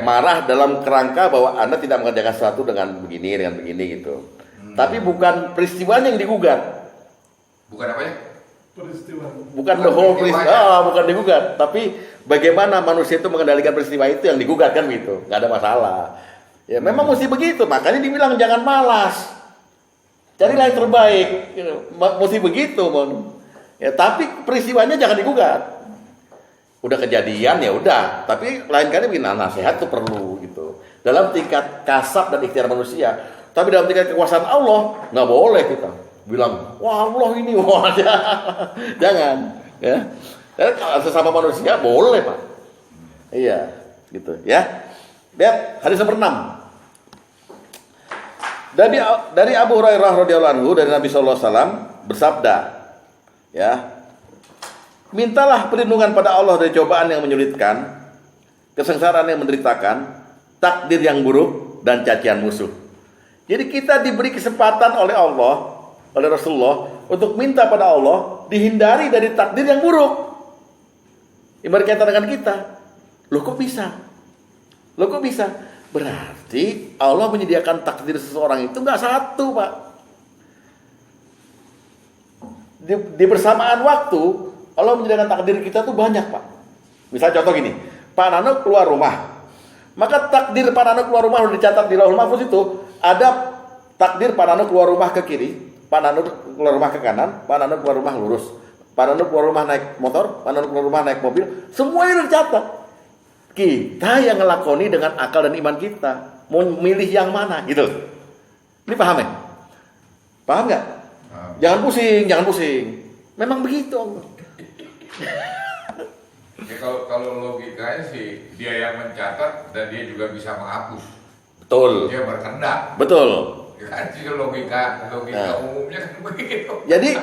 marah dalam kerangka bahwa Anda tidak mengerjakan sesuatu dengan begini gitu. Tapi bukan peristiwanya yang digugat. Bukan apa ya? Peristiwa. Bukan the whole peristiwa, bukan digugat. Tapi bagaimana manusia itu mengendalikan peristiwa itu yang digugat kan gitu. Nggak ada masalah. Ya memang mesti begitu. Makanya dibilang jangan malas. Carilah yang terbaik. Mesti begitu, Mon. Ya, tapi peristiwanya jangan digugat. Udah kejadian ya udah, tapi lain kali bikin nasihat tuh perlu gitu. Dalam tingkat kasab dan ikhtiar manusia, tapi dalam tingkat kekuasaan Allah nggak boleh kita bilang wah Allah ini wah jangan ya. Sesama manusia boleh Pak. Iya gitu ya. Lihat hadis nomor 6. Dari Abu Hurairah radhiyallahu anhu dari Nabi sallallahu alaihi wasallam bersabda ya. Mintalah perlindungan pada Allah dari cobaan yang menyulitkan, kesengsaraan yang menderitakan, takdir yang buruk, dan cacian musuh. Jadi kita diberi kesempatan oleh Allah, oleh Rasulullah, untuk minta pada Allah dihindari dari takdir yang buruk. Ibarat kata dengan kita, loh kok bisa? Berarti Allah menyediakan takdir seseorang itu nggak satu, Pak. Di bersamaan waktu Allah menyediakan takdir kita tuh banyak, Pak. Misal contoh gini, Pak Nano keluar rumah. Maka takdir Pak Nano keluar rumah udah dicatat di Lauhul Mahfuz itu, ada takdir Pak Nano keluar rumah ke kiri, Pak Nano keluar rumah ke kanan, Pak Nano keluar rumah lurus. Pak Nano keluar rumah naik motor, Pak Nano keluar rumah naik mobil, semuanya udah dicatat. Kita yang ngelakoni dengan akal dan iman kita, mau milih yang mana gitu. Ini paham ya? Paham nggak? Jangan pusing. Memang begitu Allah. Ya, kalau logikanya sih dia yang mencatat dan dia juga bisa menghapus. Betul. Dia berkendak. Betul. Ya, itu logika umumnya kan begitu. Jadi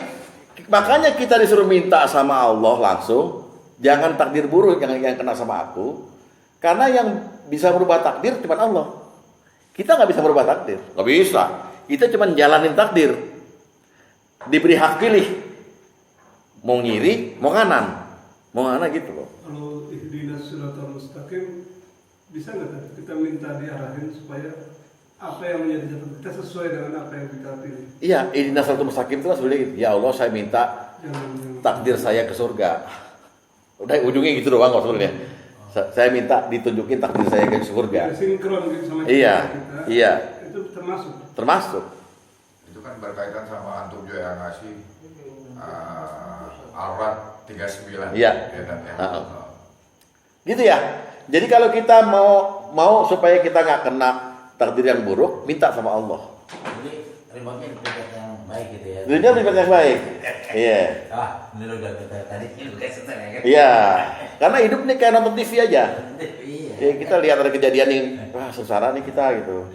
makanya kita disuruh minta sama Allah langsung, jangan takdir buruk yang kena sama aku, karena yang bisa merubah takdir cuma Allah. Kita nggak bisa merubah takdir, nggak bisa. Kita cuma jalanin takdir. Diberi hak pilih. Mau ngiri, mau kanan gitu loh. Kalau ihdinas siratal mustaqim, bisa nggak kita minta diarahin supaya apa yang menjadi catatan kita sesuai dengan apa yang kita pilih? Iya, ihdinas siratal mustaqim itu kan sebenarnya gitu. Ya Allah, saya minta takdir saya ke surga. Udah ujungnya gitu doang kok sebenarnya. Saya minta ditunjukin takdir saya ke surga. Sinkron gitu sama kita. Iya. Itu termasuk. Itu kan berkaitan sama antum juga yang ngasih Al-Rad 39. Iya. Gitu ya. Jadi kalau kita mau supaya kita nggak kena takdir yang buruk, minta sama Allah. Jadi remote-nya dipegang yang baik gitu ya. Dunia dipegang yang baik. Iya. Ini udah kita tadi udah setel ya kan. Iya. Karena hidup nih kayak nonton TV aja. Iya. Ya, kita lihat ada kejadian yang wah sengsara nih kita gitu.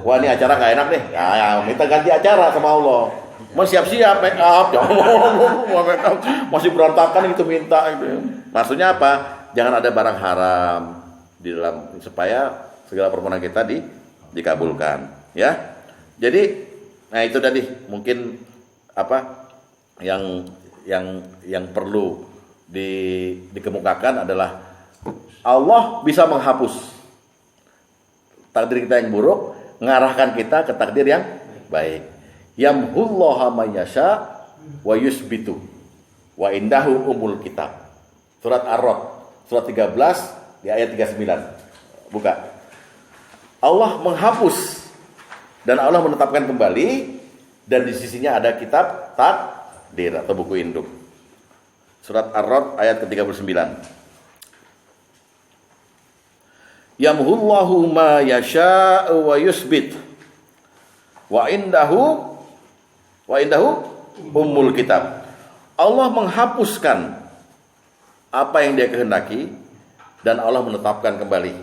Wah ini acara nggak enak nih. Ya, minta ganti acara sama Allah. Mau siap-siap make up, ya Allah, make up masih berantakan gitu minta gitu. Maksudnya apa? Jangan ada barang haram di dalam supaya segala permohonan kita dikabulkan, ya. Jadi, nah itu tadi mungkin apa yang perlu dikemukakan adalah Allah bisa menghapus takdir kita yang buruk, mengarahkan kita ke takdir yang baik. Yamhullaha may yasha wa yusbitu wa indahu umul kitab. Surat Ar-Ra'd, surat 13 di ayat 39. Buka. Allah menghapus dan Allah menetapkan kembali, dan di sisinya ada kitab takdir atau buku induk. Surat Ar-Ra'd ayat ke-39. Yamhullahu ma yasha'u wa yusbit wa indahu ummul kitab. Allah menghapuskan apa yang Dia kehendaki dan Allah menetapkan kembali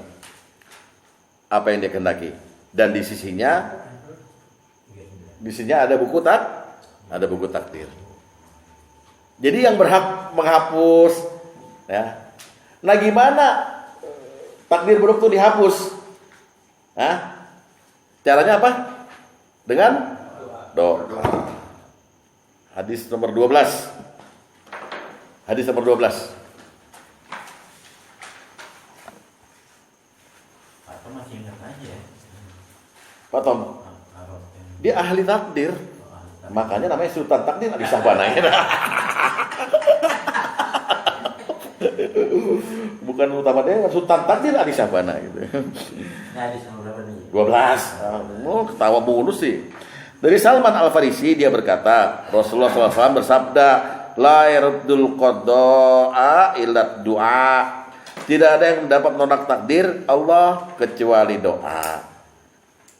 apa yang Dia kehendaki, dan di sisinya ada buku takdir. Jadi yang berhak menghapus, ya. Nah, gimana takdir buruk itu dihapus? Caranya apa? Dengan doa. Hadis nomor 12. Hadis nomor 12. Atau masih ingat aja ya. Pak Tom, dia ahli takdir. Makanya namanya Sultan Takdir Adi Syahbana. Bukan utama dia, Sultan Takdir Adi Syahbana gitu. Nah, hadis nomor berapa nih? 12. Ketawa mulu sih. Dari Salman Al-Farisi, dia berkata, Rasulullah SAW bersabda, la yaruddul qada'a illa du'a. Tidak ada yang dapat menolak takdir Allah kecuali doa.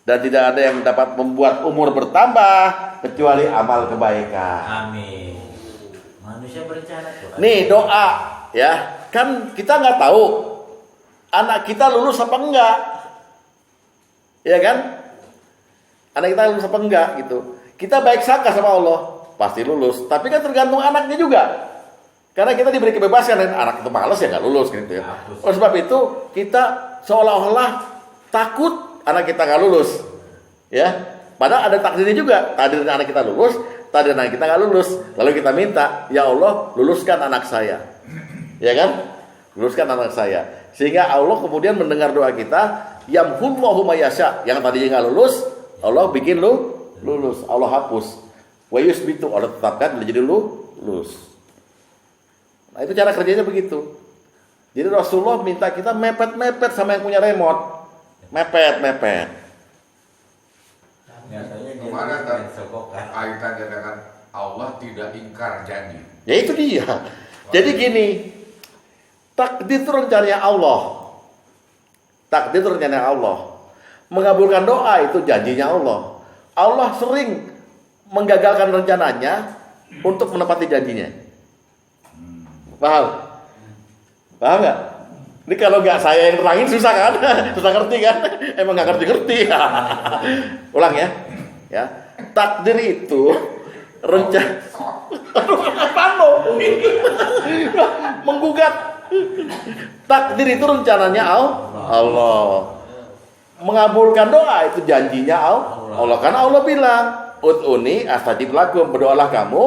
Dan tidak ada yang dapat membuat umur bertambah kecuali amal kebaikan. Amin. Manusia berencana tuh. Nih doa, ya. Kan kita nggak tahu anak kita lulus apa enggak, ya kan? Anak kita lulus apa enggak gitu. Kita baik sangka sama Allah, pasti lulus. Tapi kan tergantung anaknya juga. Karena kita diberi kebebasan, dan anak itu malas ya nggak lulus gitu ya. Oleh sebab itu kita seolah-olah takut anak kita nggak lulus, ya. Padahal ada takdirnya juga. Takdir anak kita lulus, takdir anak kita nggak lulus. Lalu kita minta, ya Allah luluskan anak saya, ya kan? Luluskan anak saya. Sehingga Allah kemudian mendengar doa kita. Yamhullahu ma yasha. Yang tadinya nggak lulus, Allah bikin lu lulus. Allah hapus. Wa yusbitu, Allah tetapkan jadi lulus. Nah, itu cara kerjanya begitu. Jadi Rasulullah minta kita mepet-mepet sama yang punya remote. Mepet. Kemana kaitannya dengan Allah tidak ingkar janji? Ya itu dia. Jadi gini, takdir itu rencananya Allah. Takdir itu rencananya Allah. Mengabulkan doa itu janjinya Allah. Allah sering menggagalkan rencananya untuk menepati janjinya. Paham? Paham nggak? Ini kalau nggak saya yang terangin susah kan? Susah ngerti kan? Emang nggak ngerti. Ulang ya. Ya. Takdir itu rencana. Menggugat. Takdir itu rencananya Allah. Mengabulkan doa itu janjinya Allah. Karena Allah bilang, "Ud'uni astajib lakum." Berdoalah kamu,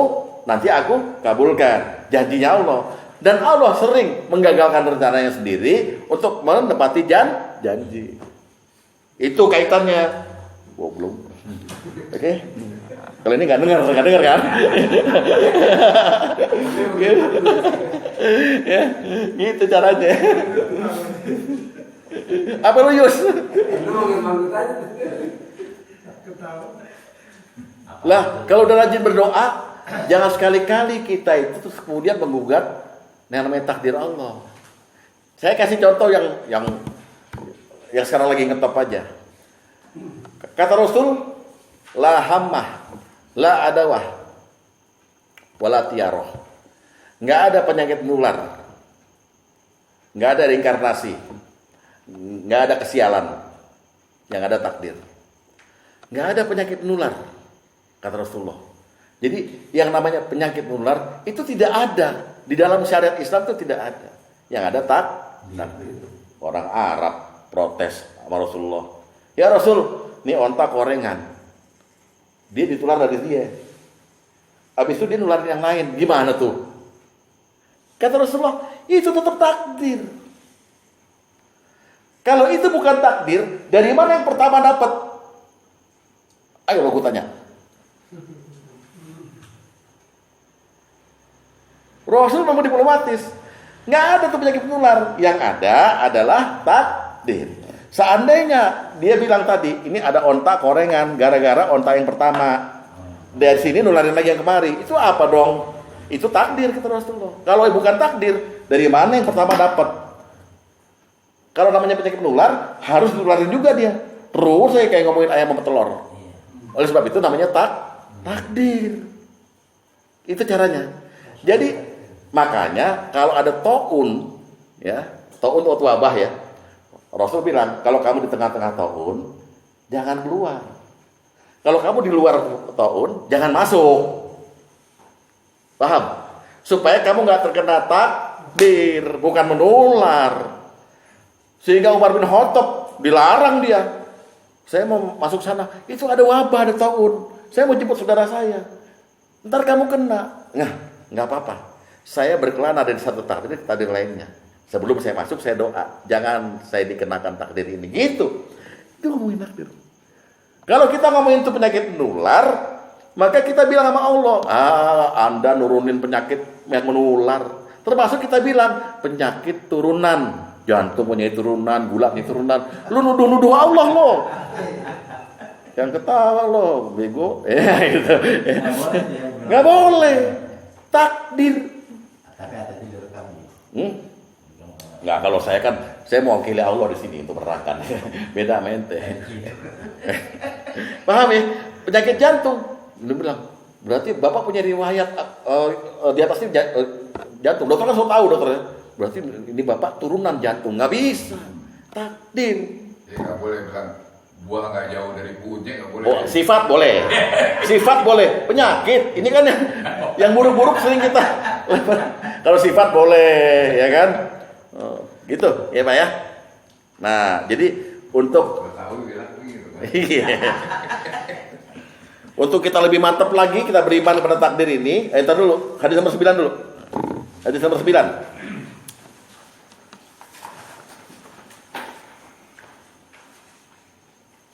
nanti aku kabulkan. Janjinya Allah. Dan Allah sering menggagalkan rencananya sendiri untuk menepati janji. Itu kaitannya. Belum. Oke. Kalau ini nggak dengar kan? Ya, gitu caranya. Apa lu Yus? Lah, kalau udah rajin berdoa, jangan sekali-kali kita itu terus kemudian menggugat yang namanya takdir Allah. Saya kasih contoh yang sekarang lagi ngetop aja. Kata Rasul, la hammah, la adawah, wala tiaroh. Nggak ada penyakit menular, nggak ada reinkarnasi, nggak ada kesialan, yang ada takdir. Nggak ada penyakit menular, kata Rasulullah. Jadi yang namanya penyakit menular itu tidak ada. Di dalam syariat Islam itu tidak ada. Yang ada takdir. Orang Arab protes sama Rasulullah. Ya Rasul, ini onta korengan. Dia ditular dari dia. Habis itu dia nularin yang lain. Gimana tuh? Kata Rasulullah, itu tetap takdir. Kalau itu bukan takdir, dari mana yang pertama dapat? Ayo lo gue tanya. Rasul memang diplomatis. Nggak ada tuh penyakit menular. Yang ada adalah takdir. Seandainya dia bilang tadi, ini ada onta korengan gara-gara onta yang pertama. Dari sini nularin lagi yang kemari. Itu apa dong? Itu takdir kata Rasulullah. Kalau bukan takdir, dari mana yang pertama dapat? Kalau namanya penyakit menular, harus nularin juga dia. Terus saya kayak ngomongin ayam sama telur. Oleh sebab itu namanya takdir. Itu caranya. Jadi makanya kalau ada taun, ya, taun atau wabah ya, Rasul bilang kalau kamu di tengah-tengah taun, jangan keluar. Kalau kamu di luar taun, jangan masuk. Paham? Supaya kamu nggak terkena takdir, bukan menular. Sehingga Umar bin Khattab dilarang dia. Saya mau masuk sana, itu ada wabah, ada taun. Saya mau jemput saudara saya. Ntar kamu kena. Nggak apa-apa. Saya berkelana dari satu takdir lainnya. Sebelum saya masuk, saya doa. Jangan saya dikenakan takdir ini. Gitu. Itu ngomongin takdir. Kalau kita ngomongin itu penyakit menular, maka kita bilang sama Allah, Anda nurunin penyakit yang menular. Termasuk kita bilang, penyakit turunan. Jantung punya turunan, gula punya turunan. Lu nuduh-nuduh Allah lo. Yang ketawa lo, bego. Gitu. Nggak boleh. Takdir. Tapi ada tidur kamu. Nggak, kalau saya kan, saya mau wakili Allah di sini untuk menerangkan. Beda mente. Paham ya? Penyakit jantung. Dia bilang, berarti Bapak punya riwayat di atasnya jantung. Dokter kan tahu dokternya. Berarti ini Bapak turunan jantung. Nggak bisa. Takdir. Ya nggak boleh bilang buah nggak jauh dari punya, nggak boleh. Sifat boleh. Sifat boleh. Penyakit. Ini kan yang buruk-buruk sering kita. Kalau sifat boleh, ya kan? Gitu, ya Pak ya. Nah, jadi untuk Tahu bilang begitu kan. Untuk kita lebih mantap lagi, kita beriman kepada takdir ini. Entar dulu, hadis nomor 9 dulu. Hadis nomor 9.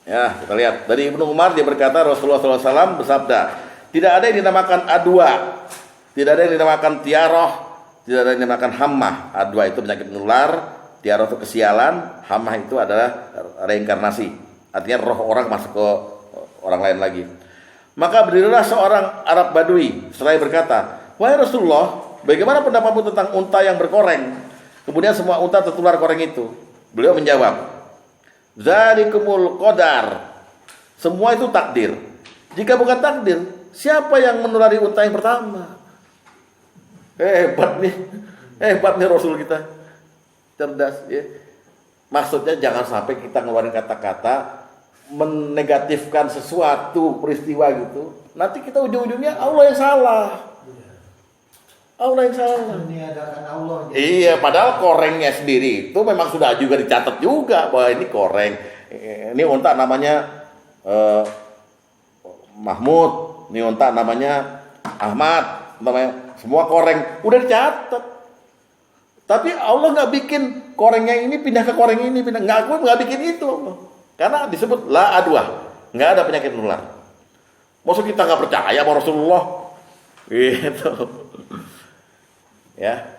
Ya, kita lihat. Dari Ibnu Umar dia berkata, Rasulullah SAW bersabda, tidak ada yang dinamakan adwa, tidak ada yang dinamakan tiaroh, tidak ada yang dinamakan hammah. Adwa itu penyakit menular, tiaroh itu kesialan, hammah itu adalah reinkarnasi. Artinya roh orang masuk ke orang lain lagi. Maka berdirilah seorang Arab Badui, seraya berkata, wahai Rasulullah, bagaimana pendapatmu tentang unta yang berkoreng? Kemudian semua unta tertular koreng itu. Beliau menjawab, Zalikumul qadar. Semua itu takdir. Jika bukan takdir, siapa yang menulari unta yang pertama? Hebat nih Rasul kita. Cerdas ya. Maksudnya jangan sampai kita ngeluarin kata-kata menegatifkan sesuatu peristiwa gitu. Nanti kita ujung-ujungnya Allah yang salah. Allah yang salah. Meniadakan Allah. Iya, padahal korengnya sendiri itu memang sudah juga dicatat juga bahwa ini koreng. Ini unta namanya Mahmud, ini unta namanya Ahmad, namanya semua koreng udah dicatat. Tapi Allah nggak bikin korengnya ini pindah ke koreng ini, nggak bikin itu Allah. Karena disebut la adwa, nggak ada penyakit menular. Maksud kita nggak percaya sama Rasulullah, gitu. Ya.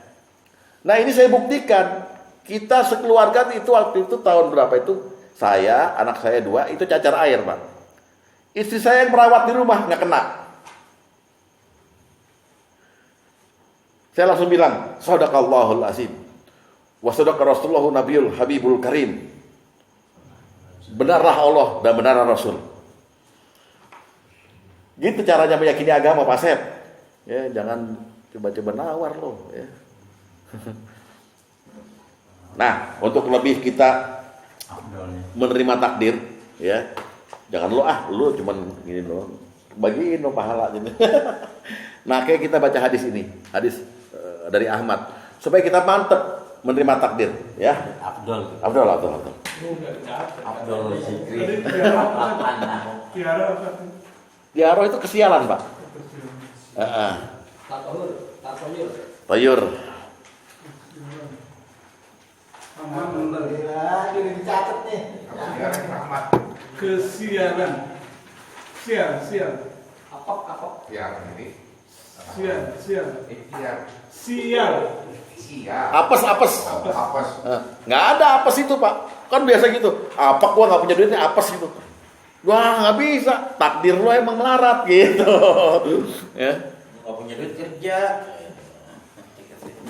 Nah ini saya buktikan. Kita sekeluarga itu waktu itu tahun berapa itu? Saya, anak saya 2 itu cacar air, Pak. Istri saya yang merawat di rumah nggak kena. Saya langsung bilang, Sadaqallahul azim. Wa sadaqa Rasulullah Nabiyul Habibul Karim. Benarlah Allah dan benarlah Rasul. Gitu caranya meyakini agama, Pak Sep. Ya, jangan coba-coba nawar loh ya. Nah, untuk lebih kita menerima takdir ya. Jangan lu cuman gini loh. Bagiin lo pahala gitu. Nah, kayak kita baca hadis ini, hadis dari Ahmad supaya kita mantep menerima takdir ya. Abdul Zikri. Tiara itu kesialan, Pak. Tayur. Alhamdulillah, ini dicatat nih. Sekarang rahmat. Kesialan. Sial. Ya ini Sial. Apes. Nggak ada apes itu Pak. Kan biasa gitu. Apa gua nggak punya duitnya apes gitu. Wah nggak bisa. Takdir lo emang melarat gitu. Ya. Nggak punya duit kerja.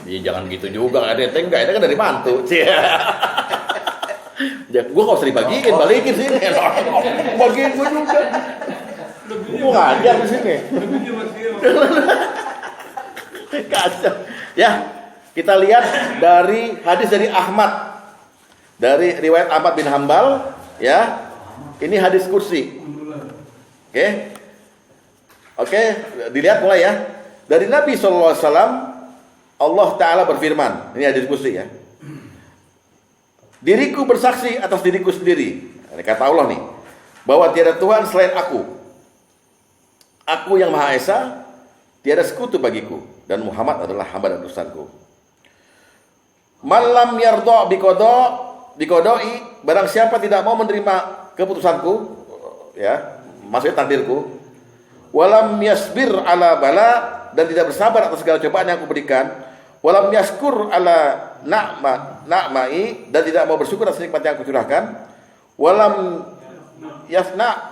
Ya, jangan gitu juga. Ada yang enggak. Ini kan dari mantu. Ya, gua nggak usah dibagiin, balikin sini. Bagiin gua juga. Gua ngajar di sini. Lebihnya masih Kacau. Ya, kita lihat dari hadis dari Ahmad. Dari riwayat Ahmad bin Hambal, ya. Ini hadis kursi. Oke, dilihat mulai ya. Dari Nabi SAW, Allah Ta'ala berfirman. Ini hadis kursi ya. Diriku bersaksi atas diriku sendiri. Ini kata Allah nih. Bahwa tiada Tuhan selain aku. Aku yang Maha Esa, tiada sekutu bagiku. Dan Muhammad adalah hamba dan utusanku. Malam yardo bikodoi, barang siapa tidak mau menerima keputusanku, ya, maksudnya takdirku. Walam yasbir ala bala, dan tidak bersabar atas segala cobaan yang aku berikan. Walam yaskur ala na'mai, dan tidak mau bersyukur atas nikmat yang aku curahkan. Walam yasna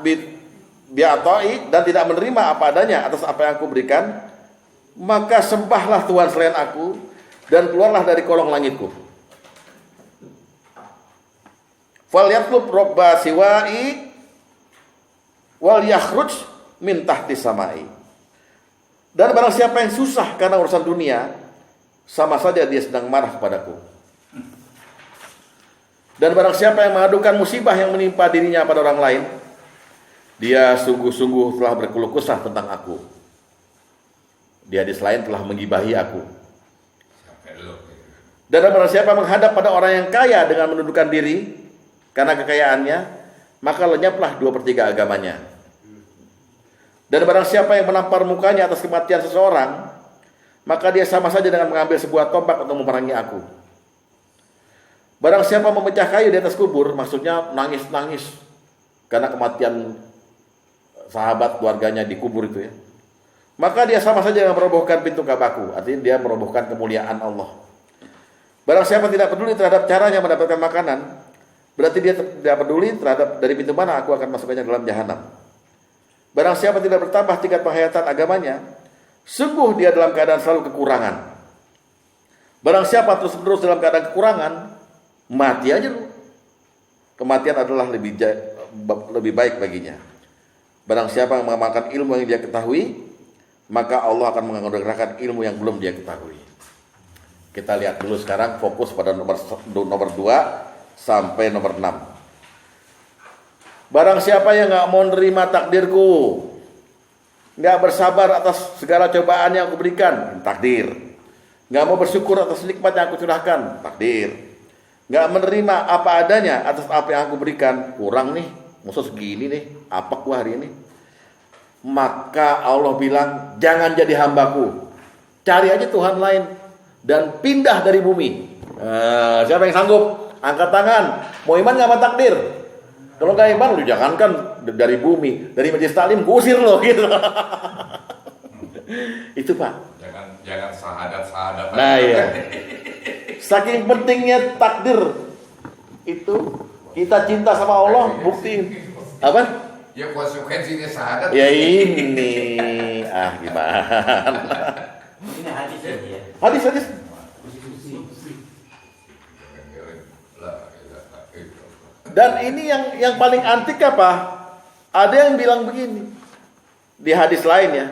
bi'atoi, dan tidak menerima apa adanya atas apa yang aku berikan. Maka sembahlah Tuhan selain aku, dan keluarlah dari kolong langitku. Falyatlub robba siwai wal yakhruj min tahti samai. Dan barang siapa yang susah karena urusan dunia, sama saja dia sedang marah kepadaku. Dan barang siapa yang mengadukan musibah yang menimpa dirinya pada orang lain, dia sungguh-sungguh telah berkeluh kesah tentang aku. Di hadis lain telah menggibahi aku. Dan barang siapa menghadap pada orang yang kaya dengan menundukkan diri karena kekayaannya, maka lenyaplah 2/3 agamanya. Dan barang siapa yang menampar mukanya atas kematian seseorang, maka dia sama saja dengan mengambil sebuah tombak untuk memerangi aku. Barang siapa memecah kayu di atas kubur, maksudnya nangis-nangis karena kematian sahabat keluarganya di kubur itu ya, maka dia sama saja dengan merobohkan pintu Ka'bahku. Artinya dia merobohkan kemuliaan Allah. Barang siapa tidak peduli terhadap caranya mendapatkan makanan, berarti dia tidak peduli terhadap dari pintu mana aku akan masukkannya dalam jahanam. Barang siapa tidak bertambah tingkat penghayatan agamanya, sungguh dia dalam keadaan selalu kekurangan. Barang siapa terus-menerus dalam keadaan kekurangan, mati aja lu. Kematian adalah lebih baik baginya. Barang siapa yang mengamalkan ilmu yang dia ketahui, maka Allah akan menganugerahkan ilmu yang belum dia ketahui. Kita lihat dulu sekarang, fokus pada nomor 2 sampai nomor 6. Barang siapa yang gak mau nerima takdirku, gak bersabar atas segala cobaan yang aku berikan, takdir. Gak mau bersyukur atas nikmat yang aku curahkan, takdir. Gak menerima apa adanya atas apa yang aku berikan, kurang nih, musuh segini nih, apa gua hari ini. Maka Allah bilang, jangan jadi hambaku, cari aja Tuhan lain dan pindah dari bumi. Siapa yang sanggup? Angkat tangan. Mau iman gak sama takdir? Kalau gak iman, lu jangankan dari bumi, dari majelis taklim, gua usir lo gitu. Itu Pak. Jangan sahadat. Nah iya. Saking pentingnya takdir itu, kita cinta sama Allah, buktiin. Apa? Ya konsekuensinya sahadat. Ya ini, gimana? Ini hadis aja ya. Hadis. Dan ini yang paling antik apa? Ada yang bilang begini di hadis lain ya.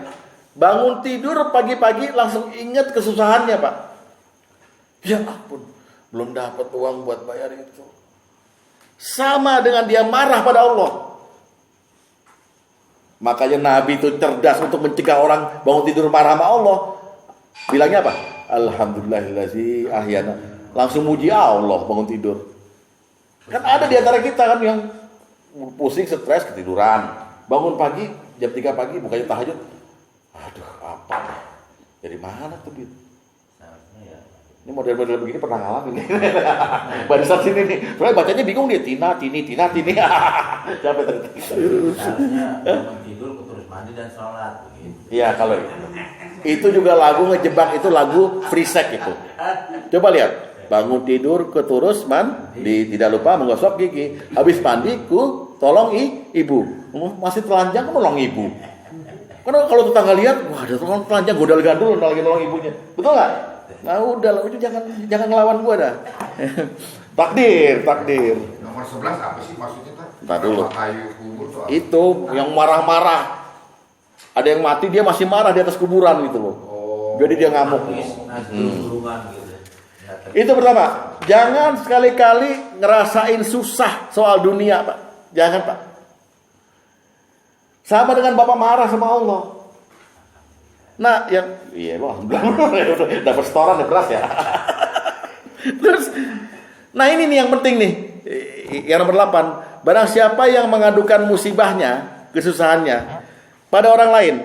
Bangun tidur pagi-pagi langsung ingat kesusahannya Pak. Ya ampun, belum dapat uang buat bayar itu. Sama dengan dia marah pada Allah. Makanya Nabi itu cerdas untuk mencegah orang bangun tidur marah sama Allah. Bilangnya apa? Alhamdulillahillazi ahyana. Langsung muji Allah bangun tidur. Kan ada di antara kita kan yang pusing, stres, ketiduran. Bangun pagi, jam 3 pagi, bukannya tahajud. Aduh, apa? Dari mana tuh duit? Ini model-model begini pernah ngalamin nih. Barisan sini nih. Soalnya bacanya bingung dia. Tina. Siapa tadi? Seharusnya bangun tidur terus mandi dan sholat. Iya, kalau Itu juga lagu ngejebak, itu lagu free sex itu. Coba lihat, bangun tidur keturus mandi, tidak lupa menggosok gigi. Habis mandi tolong ibu. Masih telanjang nolong ibu. Karena kalau tetangga lihat, wah ada telanjang godal-gadul lagi nolong ibunya. Betul nggak? Nah udah lah, itu jangan ngelawan gua dah. Takdir. Nomor 11 apa sih maksudnya? Ntar dulu. Kayu kubur tuh apa? Itu yang marah-marah. Ada yang mati dia masih marah di atas kuburan gitu loh. Jadi dia ngamuk. Itu pertama. Jangan sekali-kali ngerasain susah soal dunia, Pak. Jangan, Pak. Sama dengan Bapak marah sama Allah. Nah, iya loh, dapat setoran ya beras ya. Terus, nah ini nih yang penting nih. Yang nomor 8. Barang siapa yang mengadukan musibahnya, kesusahannya pada orang lain,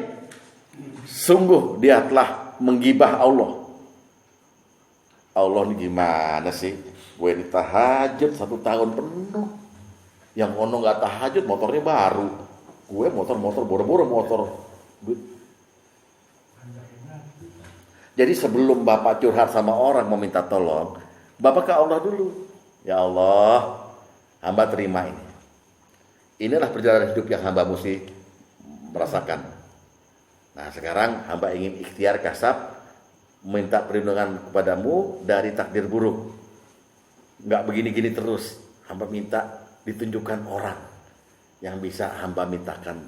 sungguh dia telah menggibah Allah. Allah ini gimana sih? Gue ini tahajud 1 tahun penuh. Yang ono nggak tahajud, motornya baru. Gue motor boro-boro motor. Jadi sebelum Bapak curhat sama orang mau minta tolong, Bapak ke Allah dulu. Ya Allah, hamba terima ini. Inilah perjalanan hidup yang hamba mesti merasakan. Nah sekarang hamba ingin ikhtiar kasab, minta perlindungan kepadamu dari takdir buruk. Nggak begini-gini terus. Hamba minta ditunjukkan orang yang bisa hamba mintakan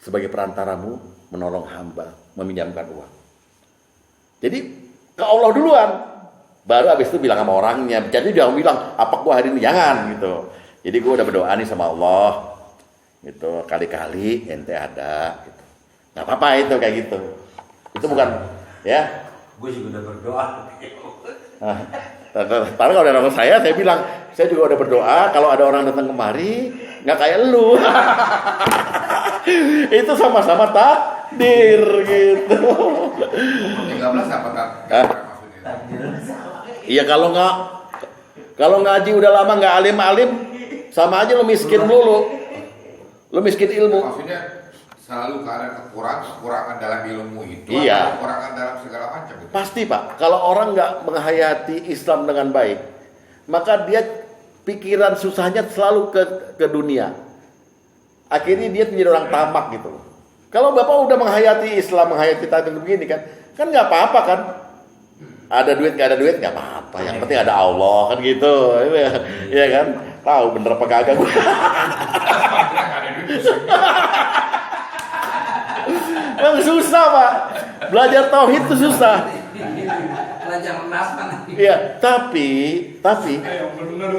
sebagai perantaramu menolong hamba meminjamkan uang. Jadi ke Allah duluan, baru habis itu bilang sama orangnya. Jadi jangan bilang apa gua hari ini, jangan gitu. Jadi gua udah berdoa nih sama Allah, gitu. Kali-kali ente ada, gitu. Nggak apa-apa itu kayak gitu. Itu bukan, ya. Gue juga udah berdoa. Tapi kalau ada orang saya bilang, saya juga udah berdoa. Kalau ada orang datang kemari, nggak kayak lu. Itu sama-sama takdir gitu. 13 apa tak? Iya kalau ngaji udah lama nggak alim-alim, sama aja lo miskin dulu. Lo miskin ilmu. Maksudnya selalu keadaan kekurangan dalam ilmu itu. Iya. Kekurangan dalam segala macam itu. Pasti Pak, kalau orang nggak menghayati Islam dengan baik, maka dia pikiran susahnya selalu ke dunia. Akhirnya dia menjadi orang tamak gitu. Kalau Bapak udah menghayati Islam, menghayati takdir begini kan nggak apa-apa kan. Ada duit nggak ada duit nggak apa-apa. Yang penting ada Allah kan gitu, iya kan? Tahu bener apa kagak gue. Yang susah Pak, belajar tauhid itu susah. Belajar nasman. Iya, tapi yang benar.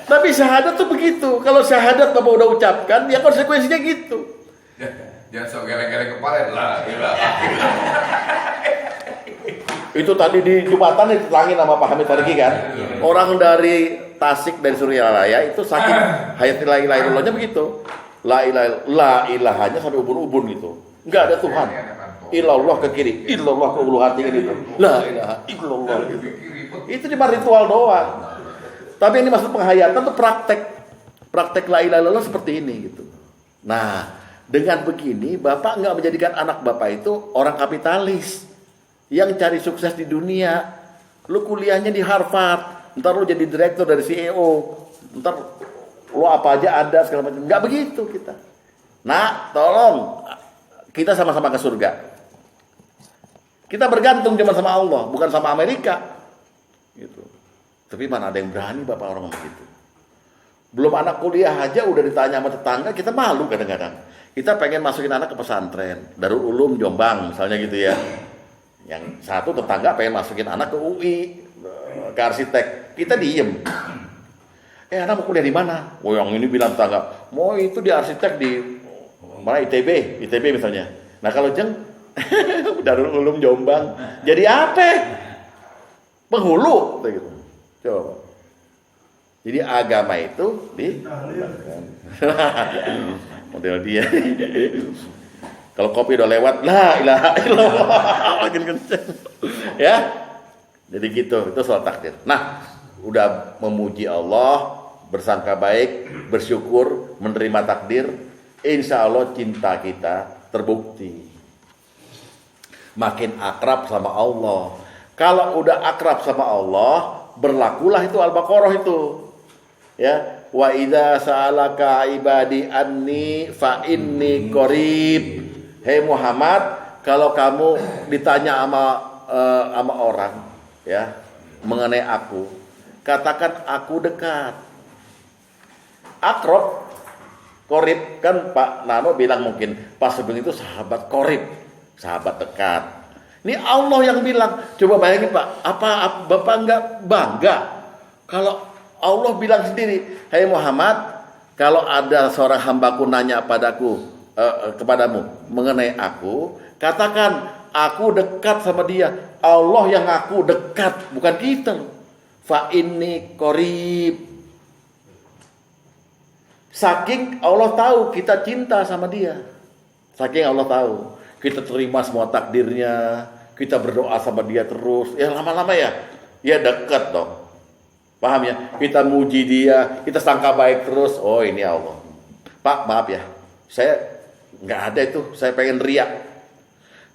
Tapi syahadat tuh begitu. Kalau syahadat Bapak udah ucapkan, ya konsekuensinya gitu. Jangan sok geleng-geleng kepala lah. Itu tadi di Jumatan diterangin sama Pak Hamid Farigi kan. Orang dari Tasik, dari Suryalaya itu saking hayat la ilaha illallahnya begitu. La ilahanya sampai ubun-ubun gitu. Enggak ada Tuhan. Illallah ke kiri, illallah ke ulu hati gitu. La ilaha illallah gitu. Itu cuma ritual doang. Tapi ini maksud penghayatan tuh praktek la ilaha illallah seperti ini gitu. Nah, dengan begini Bapak nggak menjadikan anak Bapak itu orang kapitalis yang cari sukses di dunia. Lu kuliahnya di Harvard, ntar lu jadi direktur dari CEO, ntar lu apa aja ada segala macam. Nggak begitu kita. Nah, tolong kita sama-sama ke surga. Kita bergantung cuma sama Allah, bukan sama Amerika. Gitu. Tapi mana ada yang berani Bapak orang begitu. Belum anak kuliah aja udah ditanya sama tetangga, kita malu kadang-kadang. Kita pengen masukin anak ke pesantren, Darul Ulum Jombang misalnya gitu ya. Yang satu tetangga pengen masukin anak ke UI, ke arsitek. Kita diem. Anak mau kuliah di mana? Oh yang ini bilang tetangga, mau itu di arsitek di mana ITB misalnya. Nah kalau Jeng, Darul Ulum Jombang, jadi apa? Penghulu, gitu. Coba. Jadi agama itu di model dia. Kalau kopi udah lewat, la ilaha illallah, makin kenceng. Ya. Jadi gitu, itu soal takdir. Nah, udah memuji Allah, bersangka baik, bersyukur, menerima takdir, insya Allah cinta kita terbukti. Makin akrab sama Allah. Kalau udah akrab sama Allah, berlakulah itu Al-Baqarah itu. Ya, wa idza sa'alaka ibadi anni fa inni qarib. Hei Muhammad, kalau kamu ditanya sama orang ya mengenai aku, katakan aku dekat. Akrab, qarib kan Pak Nano bilang mungkin pas sebelum itu sahabat qarib, sahabat dekat. Ini Allah yang bilang. Coba bayangin Pak, apa Bapak enggak bangga kalau Allah bilang sendiri, "Hai Muhammad, kalau ada seorang hambaku nanya kepadamu mengenai aku, katakan aku dekat sama dia." Allah yang aku dekat, bukan kita. Fa inni qarib. Saking Allah tahu kita cinta sama dia. Saking Allah tahu kita terima semua takdirnya, kita berdoa sama dia terus. Ya lama-lama ya dekat dong. Paham ya? Kita muji dia, kita sangka baik terus. Oh ini Allah. Pak maaf ya, saya nggak ada itu. Saya pengen riak.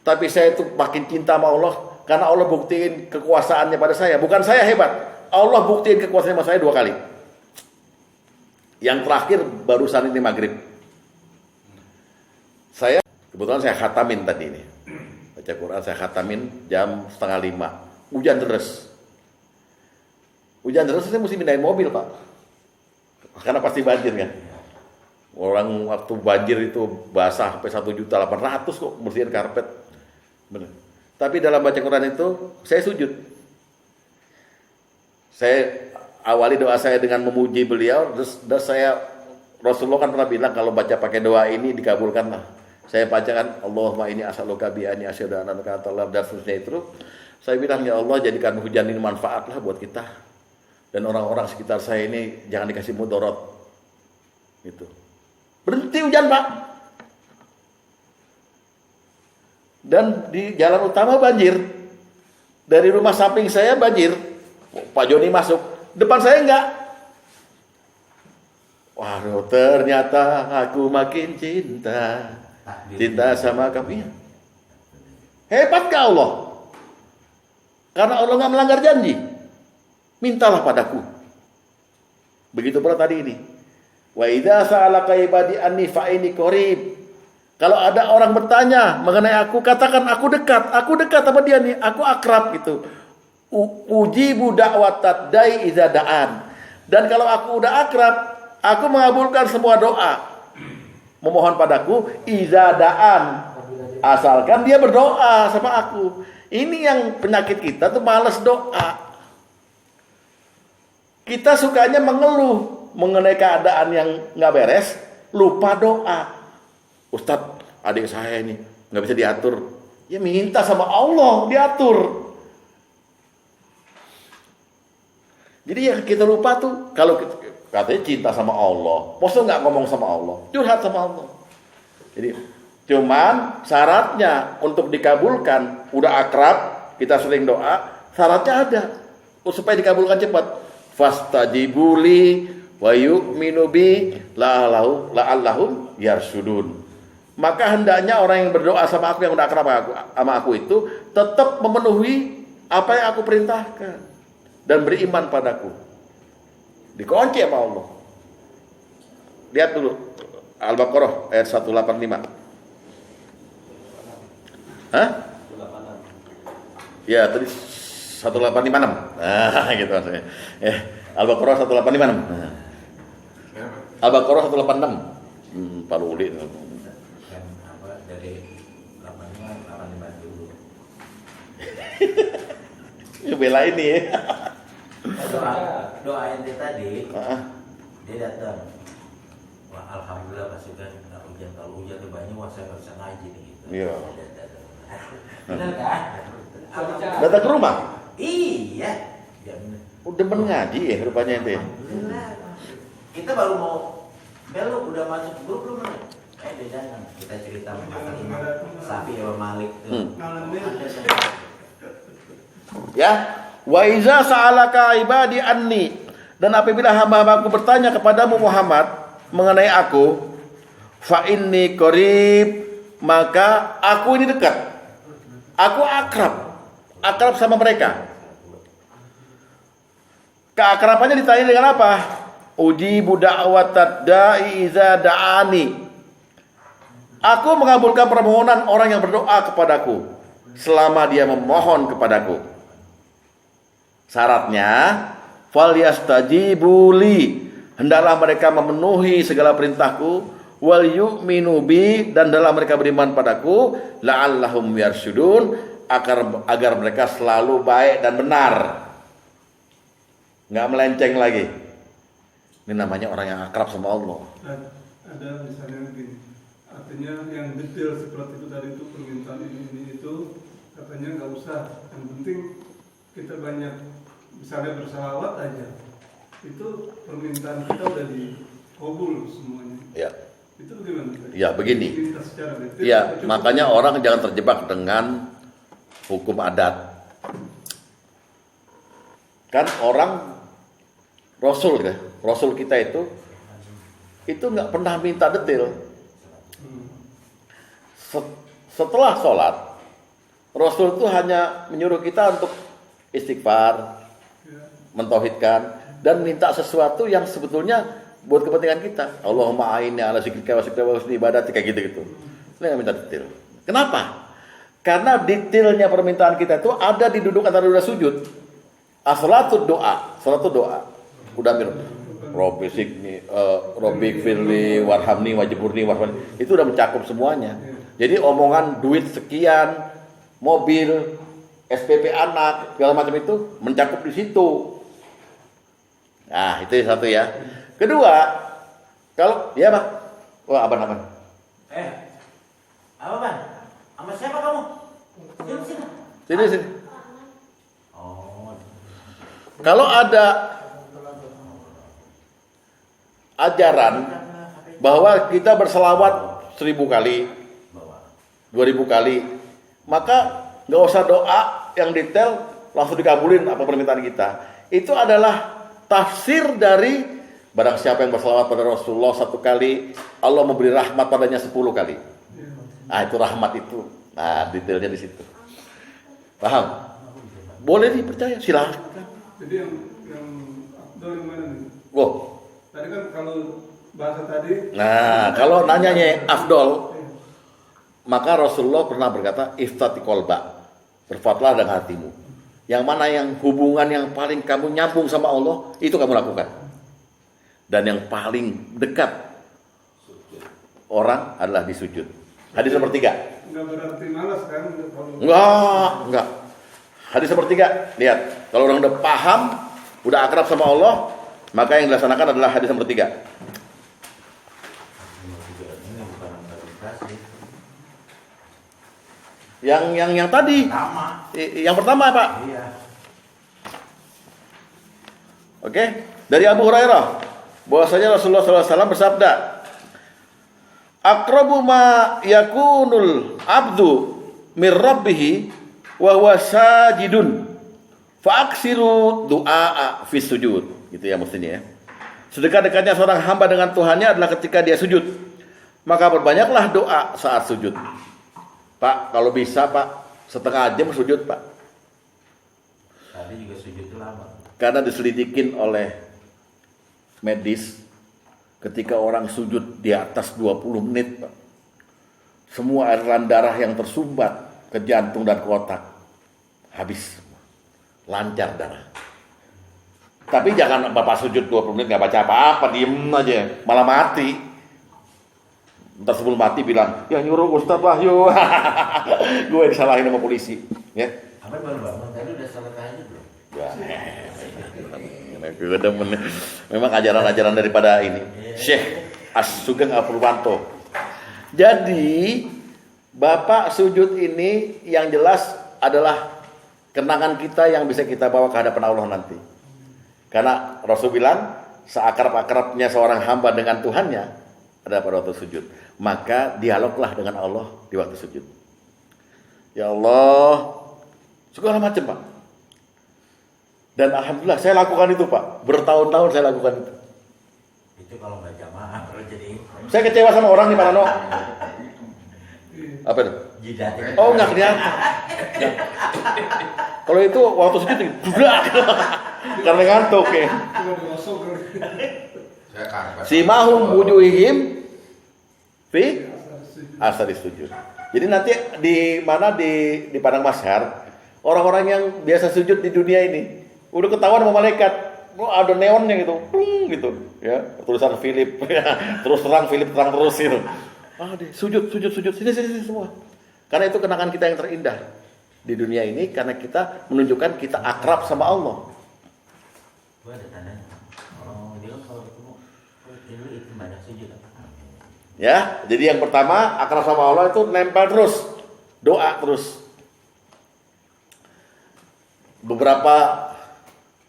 Tapi saya itu makin cinta sama Allah karena Allah buktiin kekuasaannya pada saya. Bukan saya hebat, Allah buktiin kekuasaannya sama saya 2 kali. Yang terakhir barusan ini maghrib. Kebetulan saya khatamin tadi ini. Baca Quran saya khatamin jam 4:30. Hujan deras. Hujan deras saya mesti pindahin mobil Pak. Karena pasti banjir kan. Orang waktu banjir itu basah sampai 1.800.000 kok bersihin karpet. Benar. Tapi dalam baca Quran itu saya sujud. Saya awali doa saya dengan memuji beliau. Terus Rasulullah kan pernah bilang kalau baca pakai doa ini dikabulkanlah. Saya bacakan Allahumma inni as'aluka bi anni asyhadu annaka antallah dan seterusnya itu. Saya bilang ya Allah jadikan hujan ini manfaatlah buat kita. Dan orang-orang sekitar saya ini jangan dikasih mudarat. Gitu. Berhenti hujan Pak. Dan di jalan utama banjir. Dari rumah samping saya banjir. Pak Joni masuk. Depan saya enggak. Waduh ternyata aku makin cinta sama kamu. Hebat gak Allah? Karena Allah gak melanggar janji. Mintalah padaku. Begitu pula tadi ini. Wa idza sa'alaka ibadi anni fa inni qarib. Kalau ada orang bertanya mengenai aku, katakan aku dekat sama dia nih, aku akrab gitu. Ujibu da'watad da'i idza da'an. Dan kalau aku udah akrab, aku mengabulkan semua doa. Memohon padaku idza da'an. Asalkan dia berdoa sama aku. Ini yang penyakit kita tuh malas doa. Kita sukanya mengeluh mengenai keadaan yang nggak beres, lupa doa. Ustadz, adik saya ini nggak bisa diatur. Ya minta sama Allah diatur. Jadi yang kita lupa tuh kalau katanya cinta sama Allah, maksudnya nggak ngomong sama Allah, curhat sama Allah. Jadi cuman syaratnya untuk dikabulkan, udah akrab, kita sering doa, syaratnya ada supaya dikabulkan cepat. Fastajibuli wa yu'minu bi la'allahum yarsudun. Maka hendaknya orang yang berdoa sama aku, yang udah akrab sama aku itu tetap memenuhi apa yang aku perintahkan dan beriman padaku. Dikunci sama Allah. Lihat dulu Al-Baqarah ayat 185. Hah? Ya, tadi 1856. Nah, gitu maksudnya. Al-Baqarah 1856. Al-Baqarah 186. Pak Luli. Dari 85 dulu. Ya bela ini ya. Doa ente tadi, dia datang. Wah, alhamdulillah pas sudah hujan. Kalau hujan tuh banyak, wah saya nggak bisa ngaji nih. Gitu. Iya. Benar kan? Datang ke rumah? Iya. Ya, Udah ngaji ya rupanya ente. Alhamdulillah. Kita baru mau belok, udah masuk grup belum? Dia datang. Kita cerita masalah ini. Safi sama Malik tuh. Ya, wa iza sa'alaka ibadi anni. Dan apabila hamba-hambaku bertanya kepadamu Muhammad mengenai aku, fa inni qarib, maka aku ini dekat. Aku akrab sama mereka. Keakrabannya ditanya dengan apa? Ujibu da'watad da'i iza da'ani. Aku mengabulkan permohonan orang yang berdoa kepadaku selama dia memohon kepadaku. Syaratnya falyastajibu li, hendaklah mereka memenuhi segala perintahku, wal yu'minu bi, dan hendaklah mereka beriman padaku, la'allahum yarsyudun, agar mereka selalu baik dan benar, nggak melenceng lagi. Ini namanya orang yang akrab sama Allah. Ada misalnya begini, artinya yang detail seperti itu tadi itu permintaan ini itu katanya nggak usah, yang penting kita banyak misalnya bersalawat aja, itu permintaan kita udah dikabul semuanya. Ya. Itu bagaimana? Ya begini. Minta secara detail. Ya, makanya orang jangan terjebak dengan hukum adat. Kan orang Rasul kita itu nggak pernah minta detail. Setelah sholat, Rasul itu hanya menyuruh kita untuk istighfar, mentauhidkan, dan minta sesuatu yang sebetulnya buat kepentingan kita. Allahumma a'inni ala zikrika wa syukrika wa husni ibadati, kayak gitu. Ini nggak minta detail. Kenapa? Karena detailnya permintaan kita itu ada di duduk antara dua sujud. As-salatu doa, salatu doa. Udah mir, Robbi sikni, Robbi firli, warhamni, wajiburni, warhamni. Itu udah mencakup semuanya. Jadi omongan duit sekian, mobil, SPP anak, segala macam itu mencakup di situ. Nah, itu satu ya. Kedua, kalau ya Pak, wah apa? Apa Bang? Sama siapa kamu? Sini. Oh. Kalau ada ajaran bahwa kita berselawat 1000 kali, 2000 kali, maka nggak usah doa yang detail, langsung dikabulin apa permintaan kita. Itu adalah tafsir dari barang siapa yang berselawat pada Rasulullah 1 kali, Allah memberi rahmat padanya 10 kali. Nah, itu rahmat itu. Nah, detailnya di situ. Paham? Boleh dipercaya, silahkan. Jadi yang Abdul yang mana nih? Wow. Tadi kan kalau bahasa tadi. Nah, kalau nanyanya afdol, maka Rasulullah pernah berkata, iftati kolba, berfatlah dengan hatimu. Yang mana yang hubungan yang paling kamu nyambung sama Allah, itu kamu lakukan. Dan yang paling dekat orang adalah di sujud. Hadis nomor 3. Enggak berarti malas kan? Enggak. Hadis nomor 3, lihat. Kalau orang udah paham, udah akrab sama Allah, maka yang dilaksanakan adalah hadis nomor 3. Yang tadi. Yang pertama, Pak. Iya. Oke, dari Abu Hurairah bahwasanya Rasulullah SAW bersabda, aqrabu ma yakunul abdu mir rabbih wa huwa sajidun fa aksiru du'a fi sujud. Gitu ya mestinya ya. Sedekat-dekatnya seorang hamba dengan Tuhannya adalah ketika dia sujud. Maka perbanyaklah doa saat sujud. Pak, kalau bisa Pak, setengah jam sujud Pak. Tadi juga sujud itu lama. Karena diselidikin oleh medis, ketika orang sujud di atas 20 menit Pak, semua aliran darah yang tersumbat ke jantung dan ke otak habis, lancar darah. Tapi jangan Bapak sujud 20 menit gak baca apa-apa, diem aja, malah mati. Ntar sebelum mati bilang, yang nyuruh Ustaz Wahyu. Gue disalahin sama polisi ya. Apa baru bangun, tadi udah salat tahajud belum? Memang ajaran-ajaran daripada ini Syekh As-Sugeng Apurwanto. Jadi Bapak sujud ini yang jelas adalah kenangan kita yang bisa kita bawa ke hadapan Allah nanti. Karena Rasul bilang seakrab-akrabnya seorang hamba dengan Tuhannya ada pada waktu sujud. Maka dialoglah dengan Allah di waktu sujud. Ya Allah, segala macam Pak. Dan alhamdulillah saya lakukan itu Pak. Bertahun-tahun saya lakukan itu. Itu kalau nggak jamaah kalau jadi Saya kecewa sama orang nih Pak Nano. Apa itu? jidat. Oh nggak kelihatan. Kalau itu waktu sujud dudak. Karena ngantuk ya. Cuma digosok kali. Saya karpet. Simahum wujuhihim fi asari sujud. Jadi nanti di mana di padang mahsyar orang-orang yang biasa sujud di dunia ini udah ketahuan sama malaikat. Oh, ada neonnya gitu. Gitu ya. Tulisan Philip terus terang Philip terang terus gitu. Ah, deh, sujud sini semua. Karena itu kenangan kita yang terindah di dunia ini karena kita menunjukkan kita akrab sama Allah. Gua ada tanda. Oh, dia kalau ketemu itu banyak sujud. Ya, jadi yang pertama akrab sama Allah itu nempel terus, doa terus.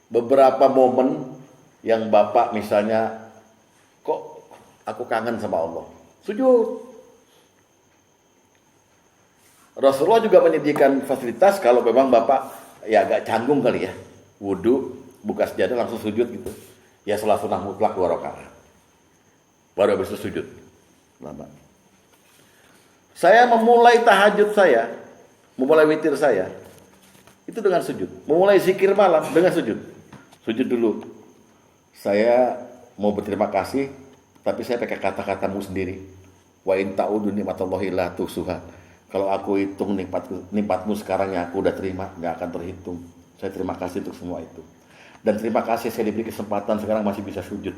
Beberapa momen yang Bapak misalnya, kok aku kangen sama Allah, sujud. Rasulullah juga menyediakan fasilitas kalau memang Bapak ya agak canggung kali ya, wudhu, buka sejadah langsung sujud gitu. Ya salat sunnah mutlak 2 rakaat. Baru habis itu sujud. Lama. Saya memulai tahajud saya, memulai witir saya, itu dengan sujud. Memulai zikir malam dengan sujud. Sujud dulu. Saya mau berterima kasih, tapi saya pakai kata-katamu sendiri. Wa in ta'udu nikmatallahi la tuhsuha. Kalau aku hitung nikmatmu sekarang yang aku udah terima, nggak akan terhitung. Saya terima kasih untuk semua itu. Dan terima kasih saya diberi kesempatan sekarang masih bisa sujud.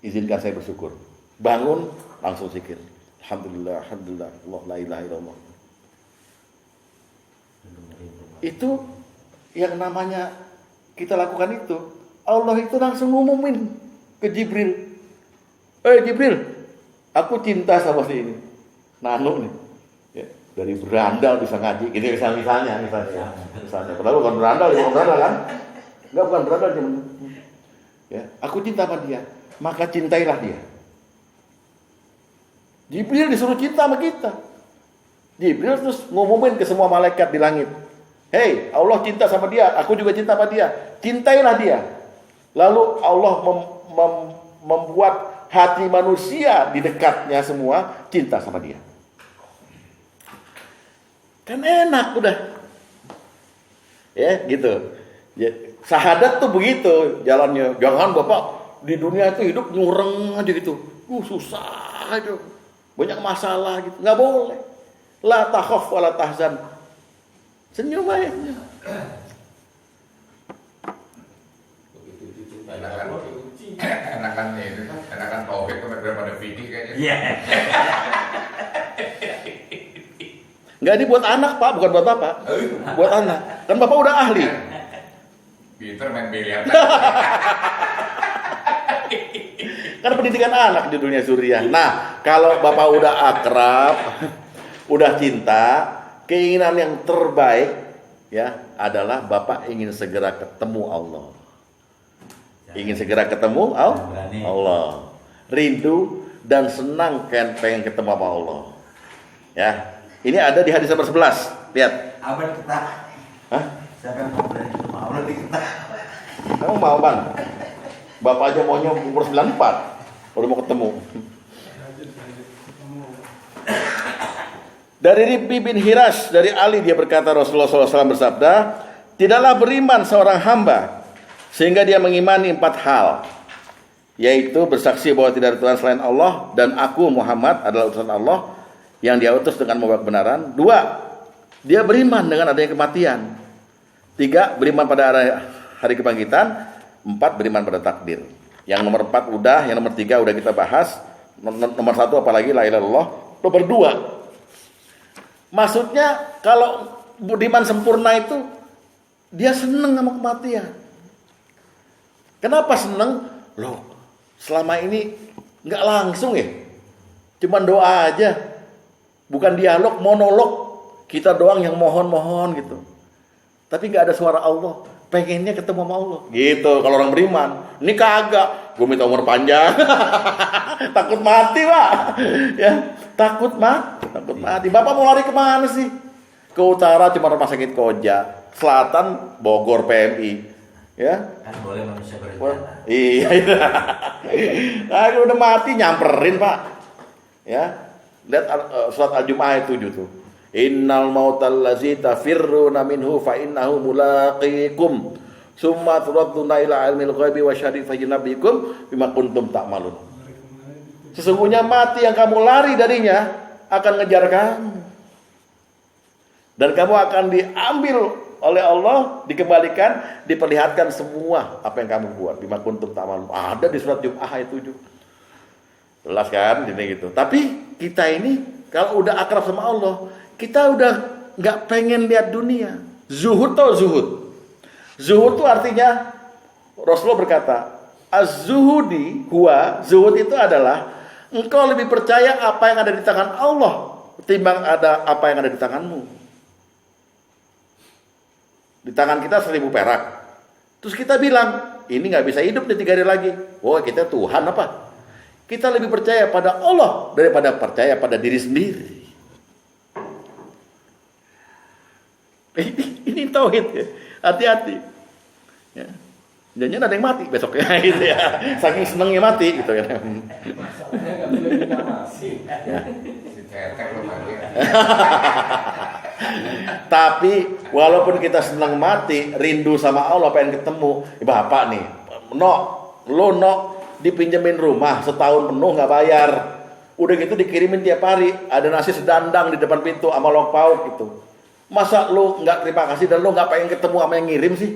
Izinkan saya bersyukur. Bangun, langsung zikir. Alhamdulillah, Allah la ilaha illallah. Itu yang namanya kita lakukan itu. Allah itu langsung ngumumin ke Jibril. Jibril, aku cinta sama si ini. Nano nih. Ya, dari berandal bisa ngaji. Gitu misalnya. Padahal bukan berandal, dia bukan berandal kan? Enggak, bukan berandal dia. Ya, aku cinta sama dia. Maka cintailah dia. Jibril disuruh cinta sama kita. Jibril terus ngumumin ke semua malaikat di langit. Hei, Allah cinta sama dia, aku juga cinta sama dia. Cintailah dia. Lalu Allah membuat hati manusia di dekatnya semua cinta sama dia. Kan enak udah. Ya, gitu. Ya, syahadat tuh begitu jalannya. Jangan Bapak di dunia itu hidup nyureng aja gitu. Susah aja. Banyak masalah gitu. Nggak boleh. La takhaf wa la tahzan. Senyum aja. Enakan tauhid daripada fikih kayaknya. Iya. Nggak, ini buat anak Pak, bukan buat Bapak. Buat anak. Kan Bapak udah ahli. Pinter main biliar. Kan pendidikan anak di dunia suriah. Nah, kalau Bapak udah akrab, udah cinta, keinginan yang terbaik ya adalah Bapak ingin segera ketemu Allah. Ingin segera ketemu Allah. Rindu dan senang pengen ketemu sama Allah. Ya. Ini ada di hadis nomor 11. Lihat. Abang kita. Hah? Siapa yang mau berani ketemu Allah di kita? Kamu mau, Bang? Bapak aja maunya umur 94. Udah mau ketemu. Dari Ribbi bin Hirash dari Ali, dia berkata Rasulullah SAW bersabda, tidaklah beriman seorang hamba sehingga dia mengimani 4 hal, yaitu bersaksi bahwa tidak ada Tuhan selain Allah dan aku Muhammad adalah utusan Allah yang dia utus dengan membawa kebenaran. 2, dia beriman dengan adanya kematian. 3, beriman pada hari kebangkitan. 4, beriman pada takdir. Yang nomor 4 udah, yang nomor 3 udah kita bahas. Nomor 1 apalagi la ilaha illallah. Nomor 2, maksudnya kalau budiman sempurna itu dia seneng sama kematian. Kenapa seneng? Loh, selama ini nggak langsung ya, cuman doa aja, bukan dialog, monolog, kita doang yang mohon-mohon gitu. Tapi nggak ada suara Allah. Pengennya ketemu sama Allah. Gitu kalau orang beriman. Ini kagak. Gue minta umur panjang. Takut mati, Pak. Ya, takut mati. Bapak mau lari kemana sih? Ke utara cuma rumah sakit Koja, selatan Bogor PMI. Ya. Kan boleh manusia berencana. Iya. Nah, kalau udah mati nyamperin, Pak. Ya. Lihat surat Al-Jumu'ah ayat 7 tuh. Innal mautal ladzi tafirruna minhu fa innahu mulaqikum. Summa turadduna ila ilmil ghaibi wasyahadati fayunabbiukum bima kuntum ta'malun. Sesungguhnya mati yang kamu lari darinya akan ngejar kamu. Dan kamu akan diambil oleh Allah, dikembalikan, diperlihatkan semua apa yang kamu buat. Bima kuntum ta'malun. Ada di surat Jumu'ah ayat 7. Jelas kan ini gitu. Tapi kita ini kalau udah akrab sama Allah, kita udah nggak pengen lihat dunia. Zuhud tau zuhud. Zuhud itu artinya Rasulullah berkata, az-zuhudi huwa, zuhud itu adalah engkau lebih percaya apa yang ada di tangan Allah ketimbang ada apa yang ada di tanganmu. Di tangan kita 1.000 perak. Terus kita bilang, ini nggak bisa hidup di 3 hari lagi. Oh, kita Tuhan apa? Kita lebih percaya pada Allah daripada percaya pada diri sendiri. Ini tauhid ya. Hati-hati. Ya. Jangan ada yang mati besok ya gitu ya. Saking senengnya mati gitu ya. Tapi walaupun kita senang mati, rindu sama Allah, pengen ketemu. Bapak nih, lo dipinjemin rumah setahun penuh nggak bayar. Udah gitu dikirimin tiap hari, ada nasi sedandang di depan pintu sama lauk pauk gitu. Masa lo nggak terima kasih dan lo nggak pengen ketemu sama yang ngirim sih?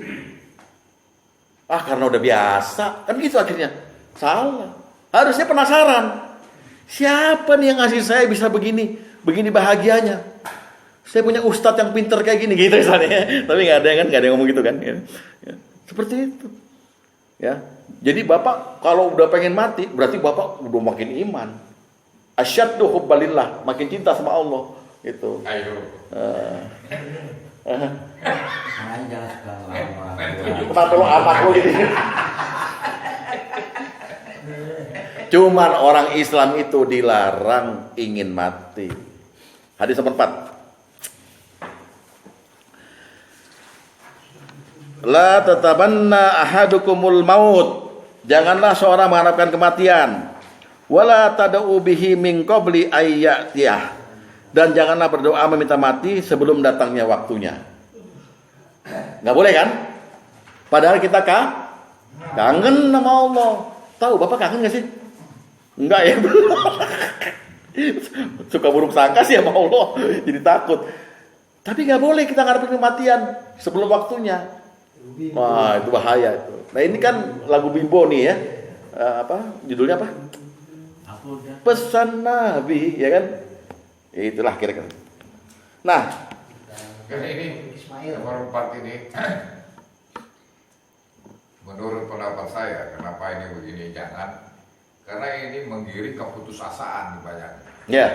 Karena udah biasa, kan gitu akhirnya. Salah. Harusnya penasaran. Siapa nih yang ngasih saya bisa begini bahagianya? Saya punya ustadz yang pinter kayak gini gitu misalnya. Tapi nggak ada yang ngomong gitu kan? Ya. Seperti itu. Ya. Jadi bapak kalau udah pengen mati, berarti bapak udah makin iman. Asyaddu hubbalillah, makin cinta sama Allah. Gitu. Ayo. Jangan suka lama. Kenapa lo anak lo gitu? Cuman orang Islam itu dilarang ingin mati. Hadis nomor 4. La tatabanna ahadukumul maut. Janganlah seorang mengharapkan kematian. Wala tad'u bihi min qabli ayyatiyah. Dan janganlah berdoa meminta mati sebelum datangnya waktunya. Nggak boleh kan? Padahal kita kangen sama Allah. Tahu Bapak kangen nggak sih? Enggak ya. Suka buruk sangka sih sama Allah. Jadi takut. Tapi nggak boleh kita ngarepin kematian sebelum waktunya. Wah, itu bahaya itu. Nah ini kan lagu Bimbo nih ya. Judulnya apa? Pesan Nabi, ya kan? Ya, itulah kira-kira. Nah, ini nomor 4 ini menurut pendapat saya, kenapa ini begini jangan, karena ini menggiring keputusasaan banyak. ya.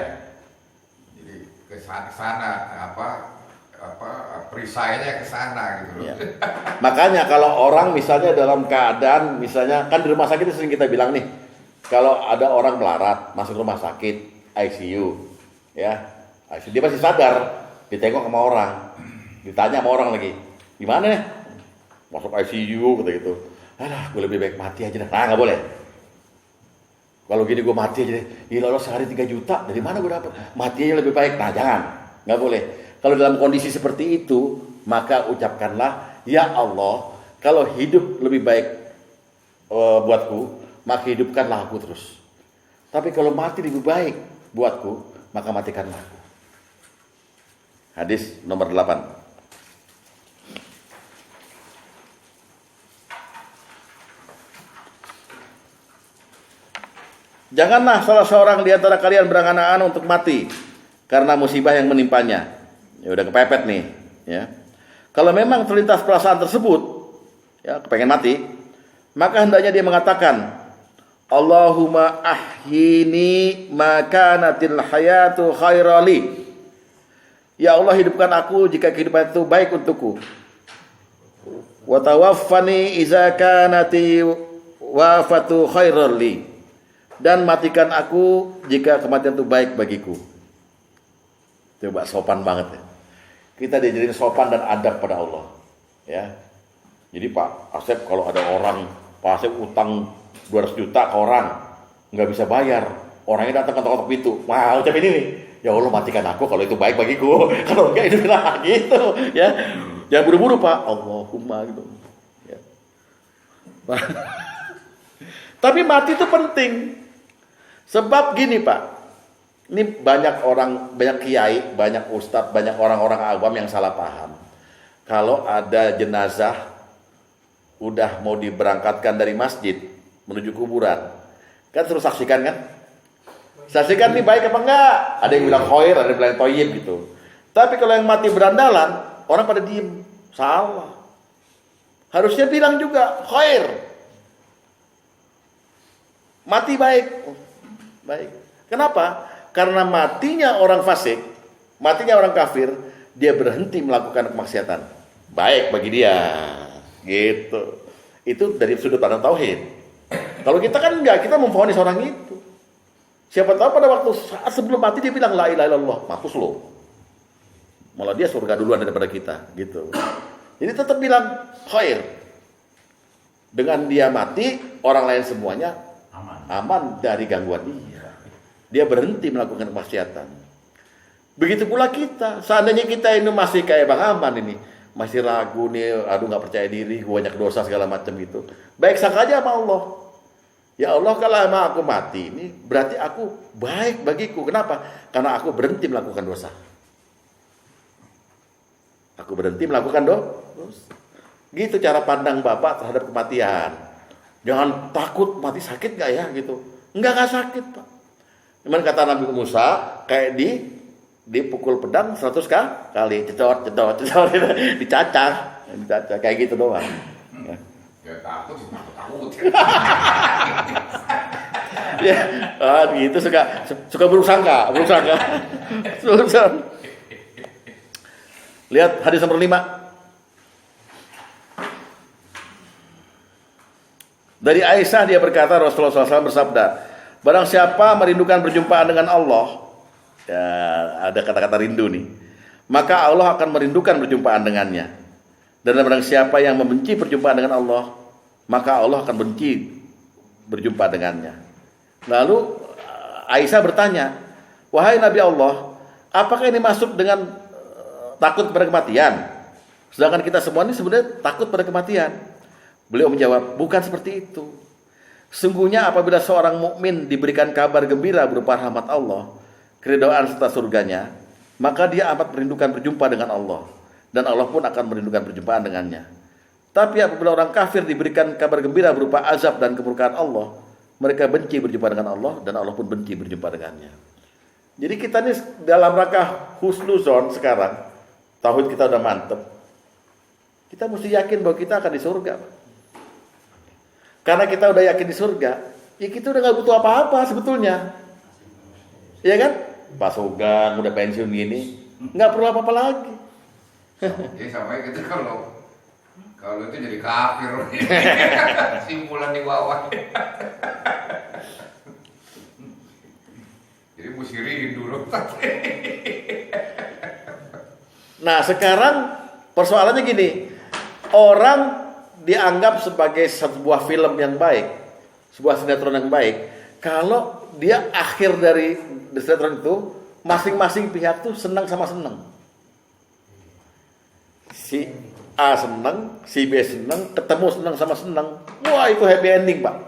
Jadi ke sana perisainya ke sana gitu loh. Ya. Makanya kalau orang misalnya dalam keadaan, misalnya kan di rumah sakit sering kita bilang nih, kalau ada orang melarat masuk rumah sakit ICU, ya, ICU, dia masih sadar, ditengok sama orang, ditanya sama orang lagi, gimana nih, masuk ICU gitu, alah, gue lebih baik mati aja dah. Nah, nggak boleh. Kalau gini gue mati aja deh, gila lo sehari 3 juta, dari mana gue dapat? Mati aja lebih baik. Nah, jangan, nggak boleh. Kalau dalam kondisi seperti itu, maka ucapkanlah, ya Allah, kalau hidup lebih baik buatku, maka hidupkanlah aku terus. Tapi kalau mati lebih baik buatku, maka matikanlah aku. Hadis nomor 8. Janganlah salah seorang di antara kalian berangan-angan untuk mati karena musibah yang menimpanya. Ya udah kepepet nih, ya. Kalau memang terlintas perasaan tersebut, ya kepengen mati, maka hendaknya dia mengatakan, Allahumma ahyini makanatil hayatu khairali. Ya Allah, hidupkan aku jika kehidupan itu baik untukku. Wa tawaffani idza kanati wafatu khairali. Dan matikan aku jika kematian itu baik bagiku. Coba sopan banget ya. Kita diajarin sopan dan adab pada Allah, ya. Jadi Pak Asep, kalau ada orang, Pak Asep utang 200 juta ke orang, nggak bisa bayar, orangnya datang ketok-ketok pintu, wah ucap ini nih, ya Allah matikan aku kalau itu baik bagiku, kalau enggak itu bilang gitu, ya. Jangan buru-buru Pak, Allahumma gitu. Ya. Tapi mati itu penting, sebab gini Pak, ini banyak orang, banyak kiai, banyak ustadz, banyak orang-orang awam yang salah paham. Kalau ada jenazah udah mau diberangkatkan dari masjid menuju kuburan, kan terus saksikan kan? Saksikan nih baik apa enggak? Ada yang bilang khair, ada yang bilang thayyib gitu. Tapi kalau yang mati berandalan, orang pada diem. Salah. Harusnya bilang juga khair. Mati baik. Baik. Kenapa? Karena matinya orang fasik, matinya orang kafir, dia berhenti melakukan kemaksiatan. Baik bagi dia. Gitu. Itu dari sudut pandang tauhid. Kalau kita kan enggak, kita memvonis orang itu. Siapa tahu pada waktu saat sebelum mati dia bilang la ilaha illallah, mampus lo. Malah dia surga duluan daripada kita, gitu. Jadi tetap bilang khair. Dengan dia mati, orang lain semuanya aman dari gangguan dia. Dia berhenti melakukan kemaksiatan. Begitu pula kita. Seandainya kita ini masih kayak Bang Aman ini, masih ragu nih, aduh nggak percaya diri, gue banyak dosa segala macam itu. Baik sangka aja sama Allah. Ya Allah, kalau emang aku mati ini berarti aku baik bagiku. Kenapa? Karena aku berhenti melakukan dosa. Aku berhenti melakukan dosa. Gitu cara pandang Bapak terhadap kematian. Jangan takut mati, sakit gak ya gitu. Enggak sakit Pak. Cuman kata Nabi Musa kayak dipukul pedang 100 kali, cedot, dicacah kayak gitu doang. Ya takut. Ya, gitu suka berusaha. Lihat hadis nomor 5. Dari Aisyah dia berkata, Rasulullah SAW bersabda, barang siapa merindukan perjumpaan dengan Allah, ya ada kata-kata rindu nih, maka Allah akan merindukan perjumpaan dengannya. Dan barang siapa yang membenci perjumpaan dengan Allah, maka Allah akan benci berjumpa dengannya. Lalu Aisyah bertanya, wahai Nabi Allah, apakah ini masuk dengan takut pada kematian? Sedangkan kita semua ini sebenarnya takut pada kematian. Beliau menjawab, bukan seperti itu. Sungguhnya apabila seorang mukmin diberikan kabar gembira berupa rahmat Allah, keridhaan serta surganya, maka dia amat merindukan berjumpa dengan Allah, dan Allah pun akan merindukan perjumpaan dengannya. Tapi apabila orang kafir diberikan kabar gembira berupa azab dan kemurkaan Allah, mereka benci berjumpa dengan Allah, dan Allah pun benci berjumpa dengannya. Jadi kita ini dalam rangka husnuzon sekarang, tauhid kita udah mantep, kita mesti yakin bahwa kita akan di surga. Karena kita udah yakin di surga, ya kita udah gak butuh apa-apa sebetulnya. Iya kan? Pak Sugeng udah pensiun gini, gak perlu apa-apa lagi. Jadi sama kita kalau itu jadi kafir. Simpulan di bawah. Jadi mesti rindu dulu. Nah sekarang persoalannya gini, orang dianggap sebagai sebuah film yang baik, sebuah sinetron yang baik, kalau dia akhir dari sinetron itu masing-masing pihak tuh senang sama senang. Si A senang, si B senang, ketemu senang sama senang. Wah itu happy ending Pak.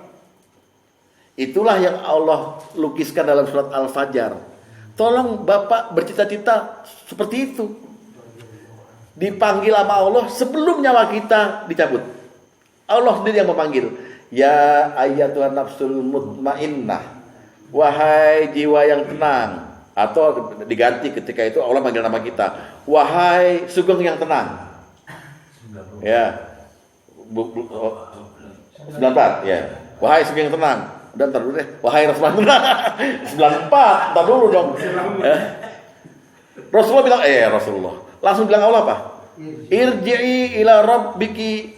Itulah yang Allah lukiskan dalam surat Al-Fajr. Tolong Bapak bercita-cita seperti itu. Dipanggil sama Allah sebelum nyawa kita dicabut. Allah sendiri yang memanggil. Ya ayyatuhan nafsul mutmainnah, wahai jiwa yang tenang. Atau diganti ketika itu Allah manggil nama kita, wahai Sugeng yang tenang. Ya 94 ya. Wahai Sugeng yang tenang. Dan ntar dulu deh, wahai Rasulullah tenang. 94, ntar dulu dong ya. Rasulullah bilang, Rasulullah langsung bilang Allah apa? Irji'i ila rabbiki,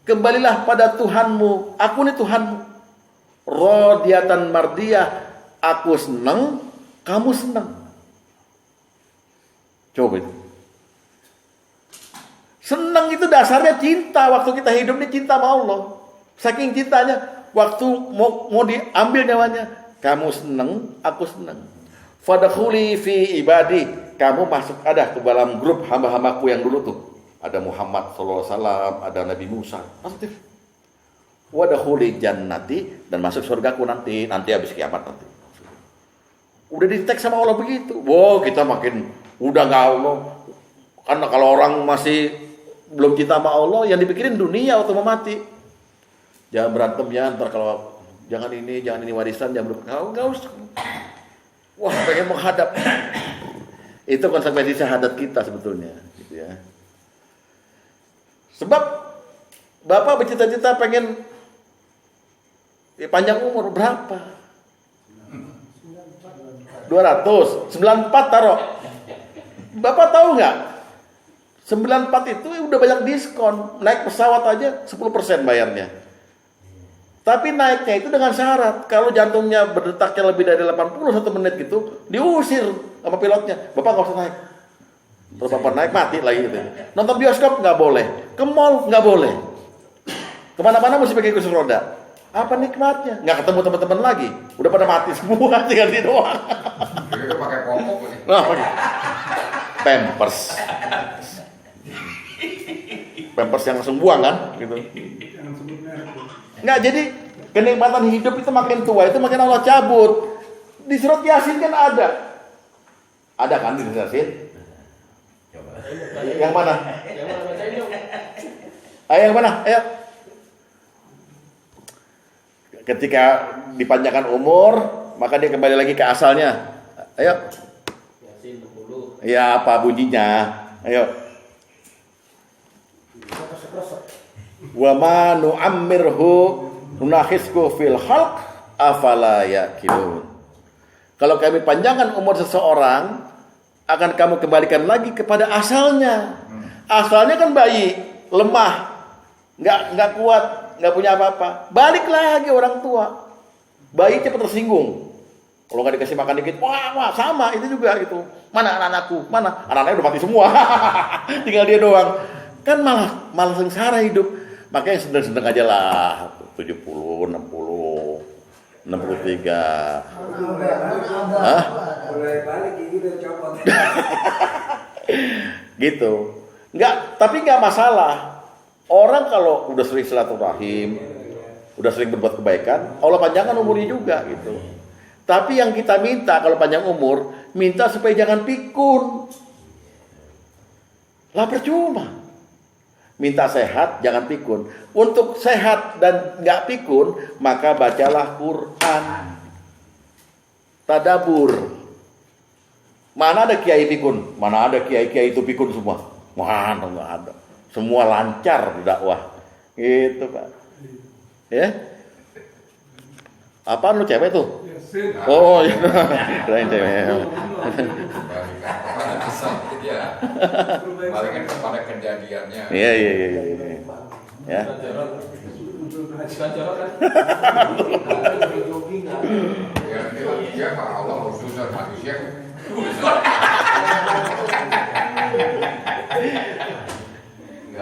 kembalilah pada Tuhanmu, aku ini Tuhanmu. Radiyatan mardiyah, aku senang, kamu senang. Coba itu. Senang itu dasarnya cinta. Waktu kita hidup ini cinta sama Allah. Saking cintanya, waktu mau diambil nyawanya, kamu senang, aku senang. Fadkhuli fi ibadi, kamu masuk ada ke dalam grup hamba-hambaku yang dulu tuh. Ada Muhammad SAW, ada Nabi Musa. Positif. Wadkhuli jannati, dan masuk surgaku nanti habis kiamat nanti. Udah di-tag sama Allah begitu. Wow, kita makin udah nggak Allah. Karena kalau orang masih belum cinta sama Allah, yang dipikirin dunia waktu mau mati. Jangan berantem ya, ntar kalau jangan ini warisan, jangan nggak usah. Wah, pengen menghadap. Itu konsekuensi syahadat kita sebetulnya, gitu ya. Sebab Bapak bercita-cita pengen panjang umur berapa? 200, 94 taruh. Bapak tahu nggak? 94 itu udah banyak diskon. Naik pesawat aja 10% bayarnya. Tapi naiknya itu dengan syarat. Kalau jantungnya berdetaknya lebih dari 80 1 menit gitu, diusir sama pilotnya. Bapak nggak usah naik. Terus Bapak naik mati lagi gitu. Nonton bioskop nggak boleh. Ke mall nggak boleh. Kemana-mana mesti pakai kursi roda. Apa nikmatnya? Nggak ketemu teman-teman lagi. Udah pada mati semua, tinggal di doang. Jadi itu pakai popok nih. Nah, pakai Pampers. Pampers yang langsung buang kan, gitu. Jangan sebut merek. Nggak, jadi kenikmatan hidup itu makin tua itu makin Allah cabut. Di surat Yasin kan ada. Ada kan di surat Yasin? Yang mana? Ayo yang mana? Ayo. Ketika dipanjangkan umur, maka dia kembali lagi ke asalnya. Ayo. Ya, apa bunyinya? Ayo. Wa ma nu'ammirhu nunakhisku fil khalq afala yaqilun. Kalau kami panjangkan umur seseorang, akan kamu kembalikan lagi kepada asalnya. Asalnya kan bayi, lemah, nggak kuat, nggak punya apa-apa. Balik lagi orang tua. Bayi cepat tersinggung. Kalau nggak dikasih makan dikit, wah sama itu juga gitu. Mana anak-anakku? Mana? Anak-anaknya udah mati semua. Tinggal dia doang. Kan malah sengsara hidup. Makanya sedang-sedang aja lah. 70, 60, 63. Hah? Gitu. Tapi nggak masalah. Orang kalau udah sering silaturahim, udah sering berbuat kebaikan, Allah panjangkan umurnya juga gitu. Tapi yang kita minta kalau panjang umur, minta supaya jangan pikun. Lah percuma. Minta sehat, jangan pikun. Untuk sehat dan nggak pikun, maka bacalah Quran. Tadabur. Mana ada kiai pikun? Mana ada kiai-kiai itu pikun semua? Mana nggak ada. Semua lancar dakwah. Gitu Pak. Ya? Apaan lu cewek tuh? Oh iya. Kirain cewek. Balikan kepada kejadiannya. Iya. Ya. Ya Pak Allah khususnya manusia.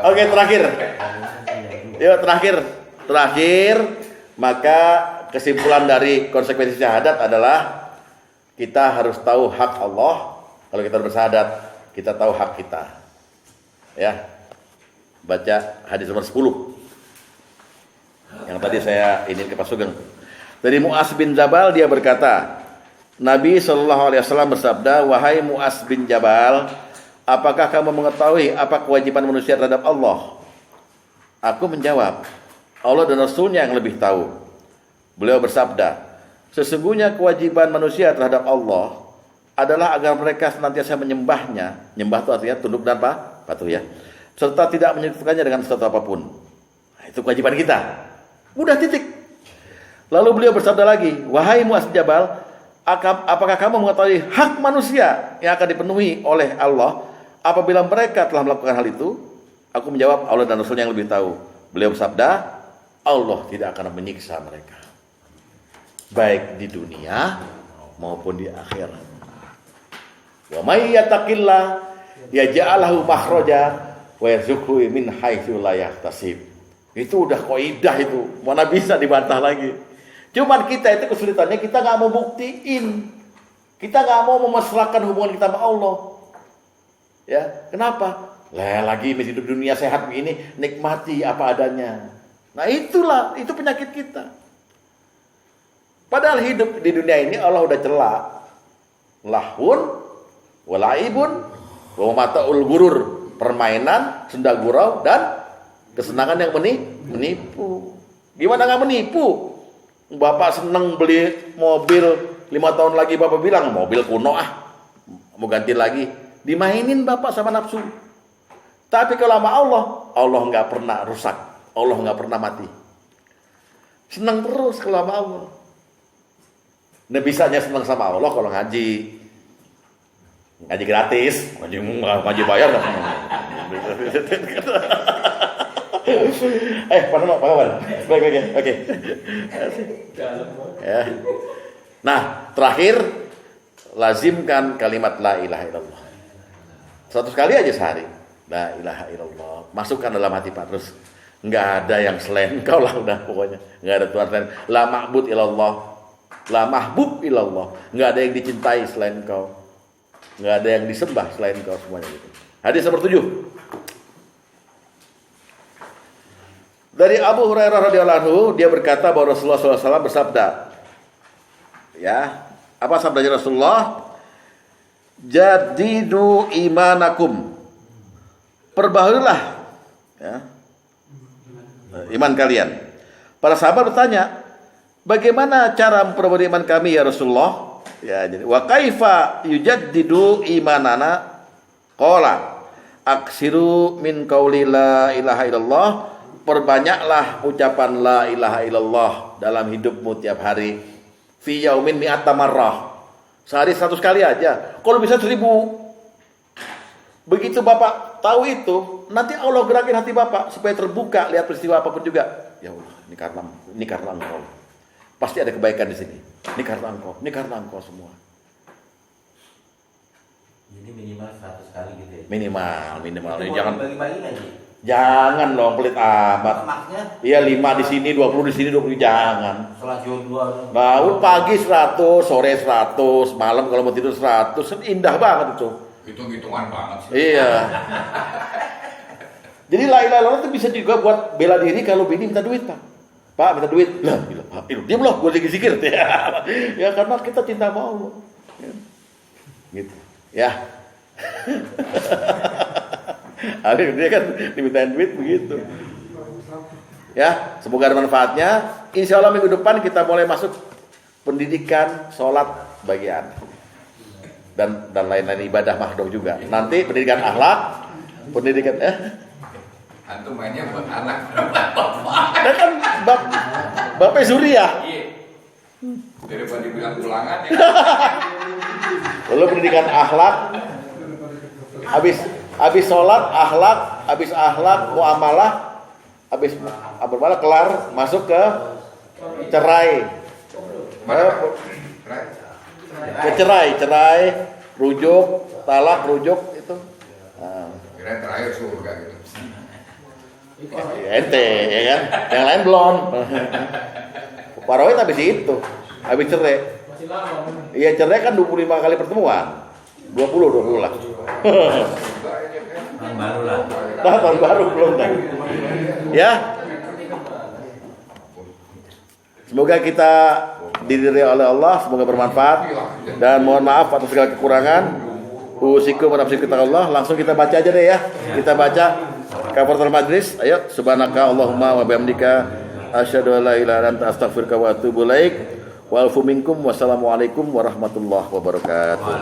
Oke, terakhir. Yuk, terakhir. Maka kesimpulan dari konsekuensi syahadat adalah kita harus tahu hak Allah. Kalau kita bersyahadat, kita tahu hak kita. Ya. Baca hadis nomor 10. Yang tadi saya ini ke Pak Sugeng. Dari Mu'az bin Jabal dia berkata, Nabi SAW bersabda, "Wahai Mu'az bin Jabal, apakah kamu mengetahui apa kewajiban manusia terhadap Allah?" Aku menjawab, Allah dan Rasulnya yang lebih tahu. Beliau bersabda, sesungguhnya kewajiban manusia terhadap Allah adalah agar mereka senantiasa menyembahnya. Nyembah itu artinya tunduk dan patuh ya. Serta tidak menyekutukannya dengan sesuatu apapun. Nah, itu kewajiban kita. Udah titik. Lalu beliau bersabda lagi, wahai Mu'az bin Jabal, apakah kamu mengetahui hak manusia yang akan dipenuhi oleh Allah apabila mereka telah melakukan hal itu? Aku menjawab, Allah dan Rasulnya yang lebih tahu. Beliau bersabda, Allah tidak akan menyiksa mereka, baik di dunia maupun di akhirat. Wa may yattaqillah yaj'al lahu makhraja wa yarzuqhu min haitsu la yahtasib. Itu udah kaidah itu, mana bisa dibantah lagi. Cuman kita itu kesulitannya kita nggak mau buktiin, kita nggak mau memasrahkan hubungan kita sama Allah. Ya, kenapa? Lagi hidup dunia sehat begini, nikmati apa adanya. Nah itulah, itu penyakit kita. Padahal hidup di dunia ini Allah udah celak. Lahun, walaibun, wa mata'ul gurur, permainan, senda gurau, dan kesenangan yang menipu. Gimana nggak menipu? Bapak seneng beli mobil 5 tahun lagi bapak bilang mobil kuno mau ganti lagi, dimainin bapak sama nafsu. Tapi kalau sama Allah nggak pernah rusak, Allah nggak pernah mati. Senang terus kalau sama Allah. Nah bisanya senang sama Allah kalau ngaji gratis, ngaji bayar nggak? Pak kawan. Oke. Ya. Nah, terakhir lazimkan kalimat la ilaha illallah. 100 kali aja sehari. La ilaha illallah. Masukkan dalam hati Pak terus. Enggak ada yang selain Engkau lah udah pokoknya. Enggak ada Tuhan selain. La ma'bud illallah. La mahbub illallah. Enggak ada yang dicintai selain Engkau. Enggak ada yang disembah selain Engkau, semuanya gitu. Hadis nomor 7. Dari Abu Hurairah radhiyallahu anhu, dia berkata bahwa Rasulullah SAW bersabda, ya, apa sabdanya Rasulullah? Jadidu imanakum, perbaharulah, ya, iman kalian. Para sahabat bertanya, bagaimana cara memperbaharui iman kami ya Rasulullah? Ya, jadi wa kaifa yujaddidu imanana? Qala aksiru min qauli la ilaha illallah. Perbanyaklah ucapan la ilaha illallah dalam hidupmu tiap hari. Fi yaumin mi'ata marrah. Sehari 100 kali aja. Kalau bisa 1000. Begitu Bapak tahu itu, nanti Allah gerakin hati Bapak supaya terbuka lihat peristiwa apapun juga. Ya Allah, ini karena Engkau. Pasti ada kebaikan di sini. Ini karena Engkau semua. Jadi minimal 100 kali gitu ya. Minimal. Itu Jangan bagi-bagi lagi. Jangan dong pelit amat. Maksudnya? Iya 5 di sini, 20 di sini, 20 jangan. Sholat Zuhur 2. Bangun pagi 100, sore 100, malam kalau mau tidur 100, indah banget itu. Hitung-hitungan banget sih. Iya. Jadi la ilaha illallah itu bisa juga buat bela diri kalau bini minta duit, Pak. Pak minta duit. Lah, diam loh, gue lagi zikir. Ya karena kita cinta sama Allah. Gitu. Ya. Ada dia kan dimintain duit begitu. Ya, semoga ada manfaatnya. Insya Allah minggu depan kita mulai masuk pendidikan sholat bagian dan lain-lain ibadah mahdoh juga. Nanti pendidikan akhlak, pendidikan Antum mainnya buat anak. Dan kan Bapak Zuriyah. Iya. Daripada dibilang ulangan ya. Lalu pendidikan akhlak, habis sholat, akhlak, muamalah, habis muamalah kelar, masuk ke cerai. Cerai, rujuk, talak, rujuk itu. Kira terakhir surga gitu. Ente, ya kan? Yang lain belum. Parawit habis itu, habis cerai. Iya cerai kan 25 kali pertemuan, 20 lah. Tahun baru lah. Tahun baru belum dah. Ya. Semoga kita diridhai oleh Allah, semoga bermanfaat dan mohon maaf atas segala kekurangan. Usikum wa nafsi Allah. Langsung kita baca aja deh ya. Kita baca kafaratul majlis. Ayo subhanaka Allahumma wa bihamdika asyhadu an la ilaha illa anta astaghfiruka wa atubu ilaik. Wa alfu minkum wassalamualaikum warahmatullahi wabarakatuh.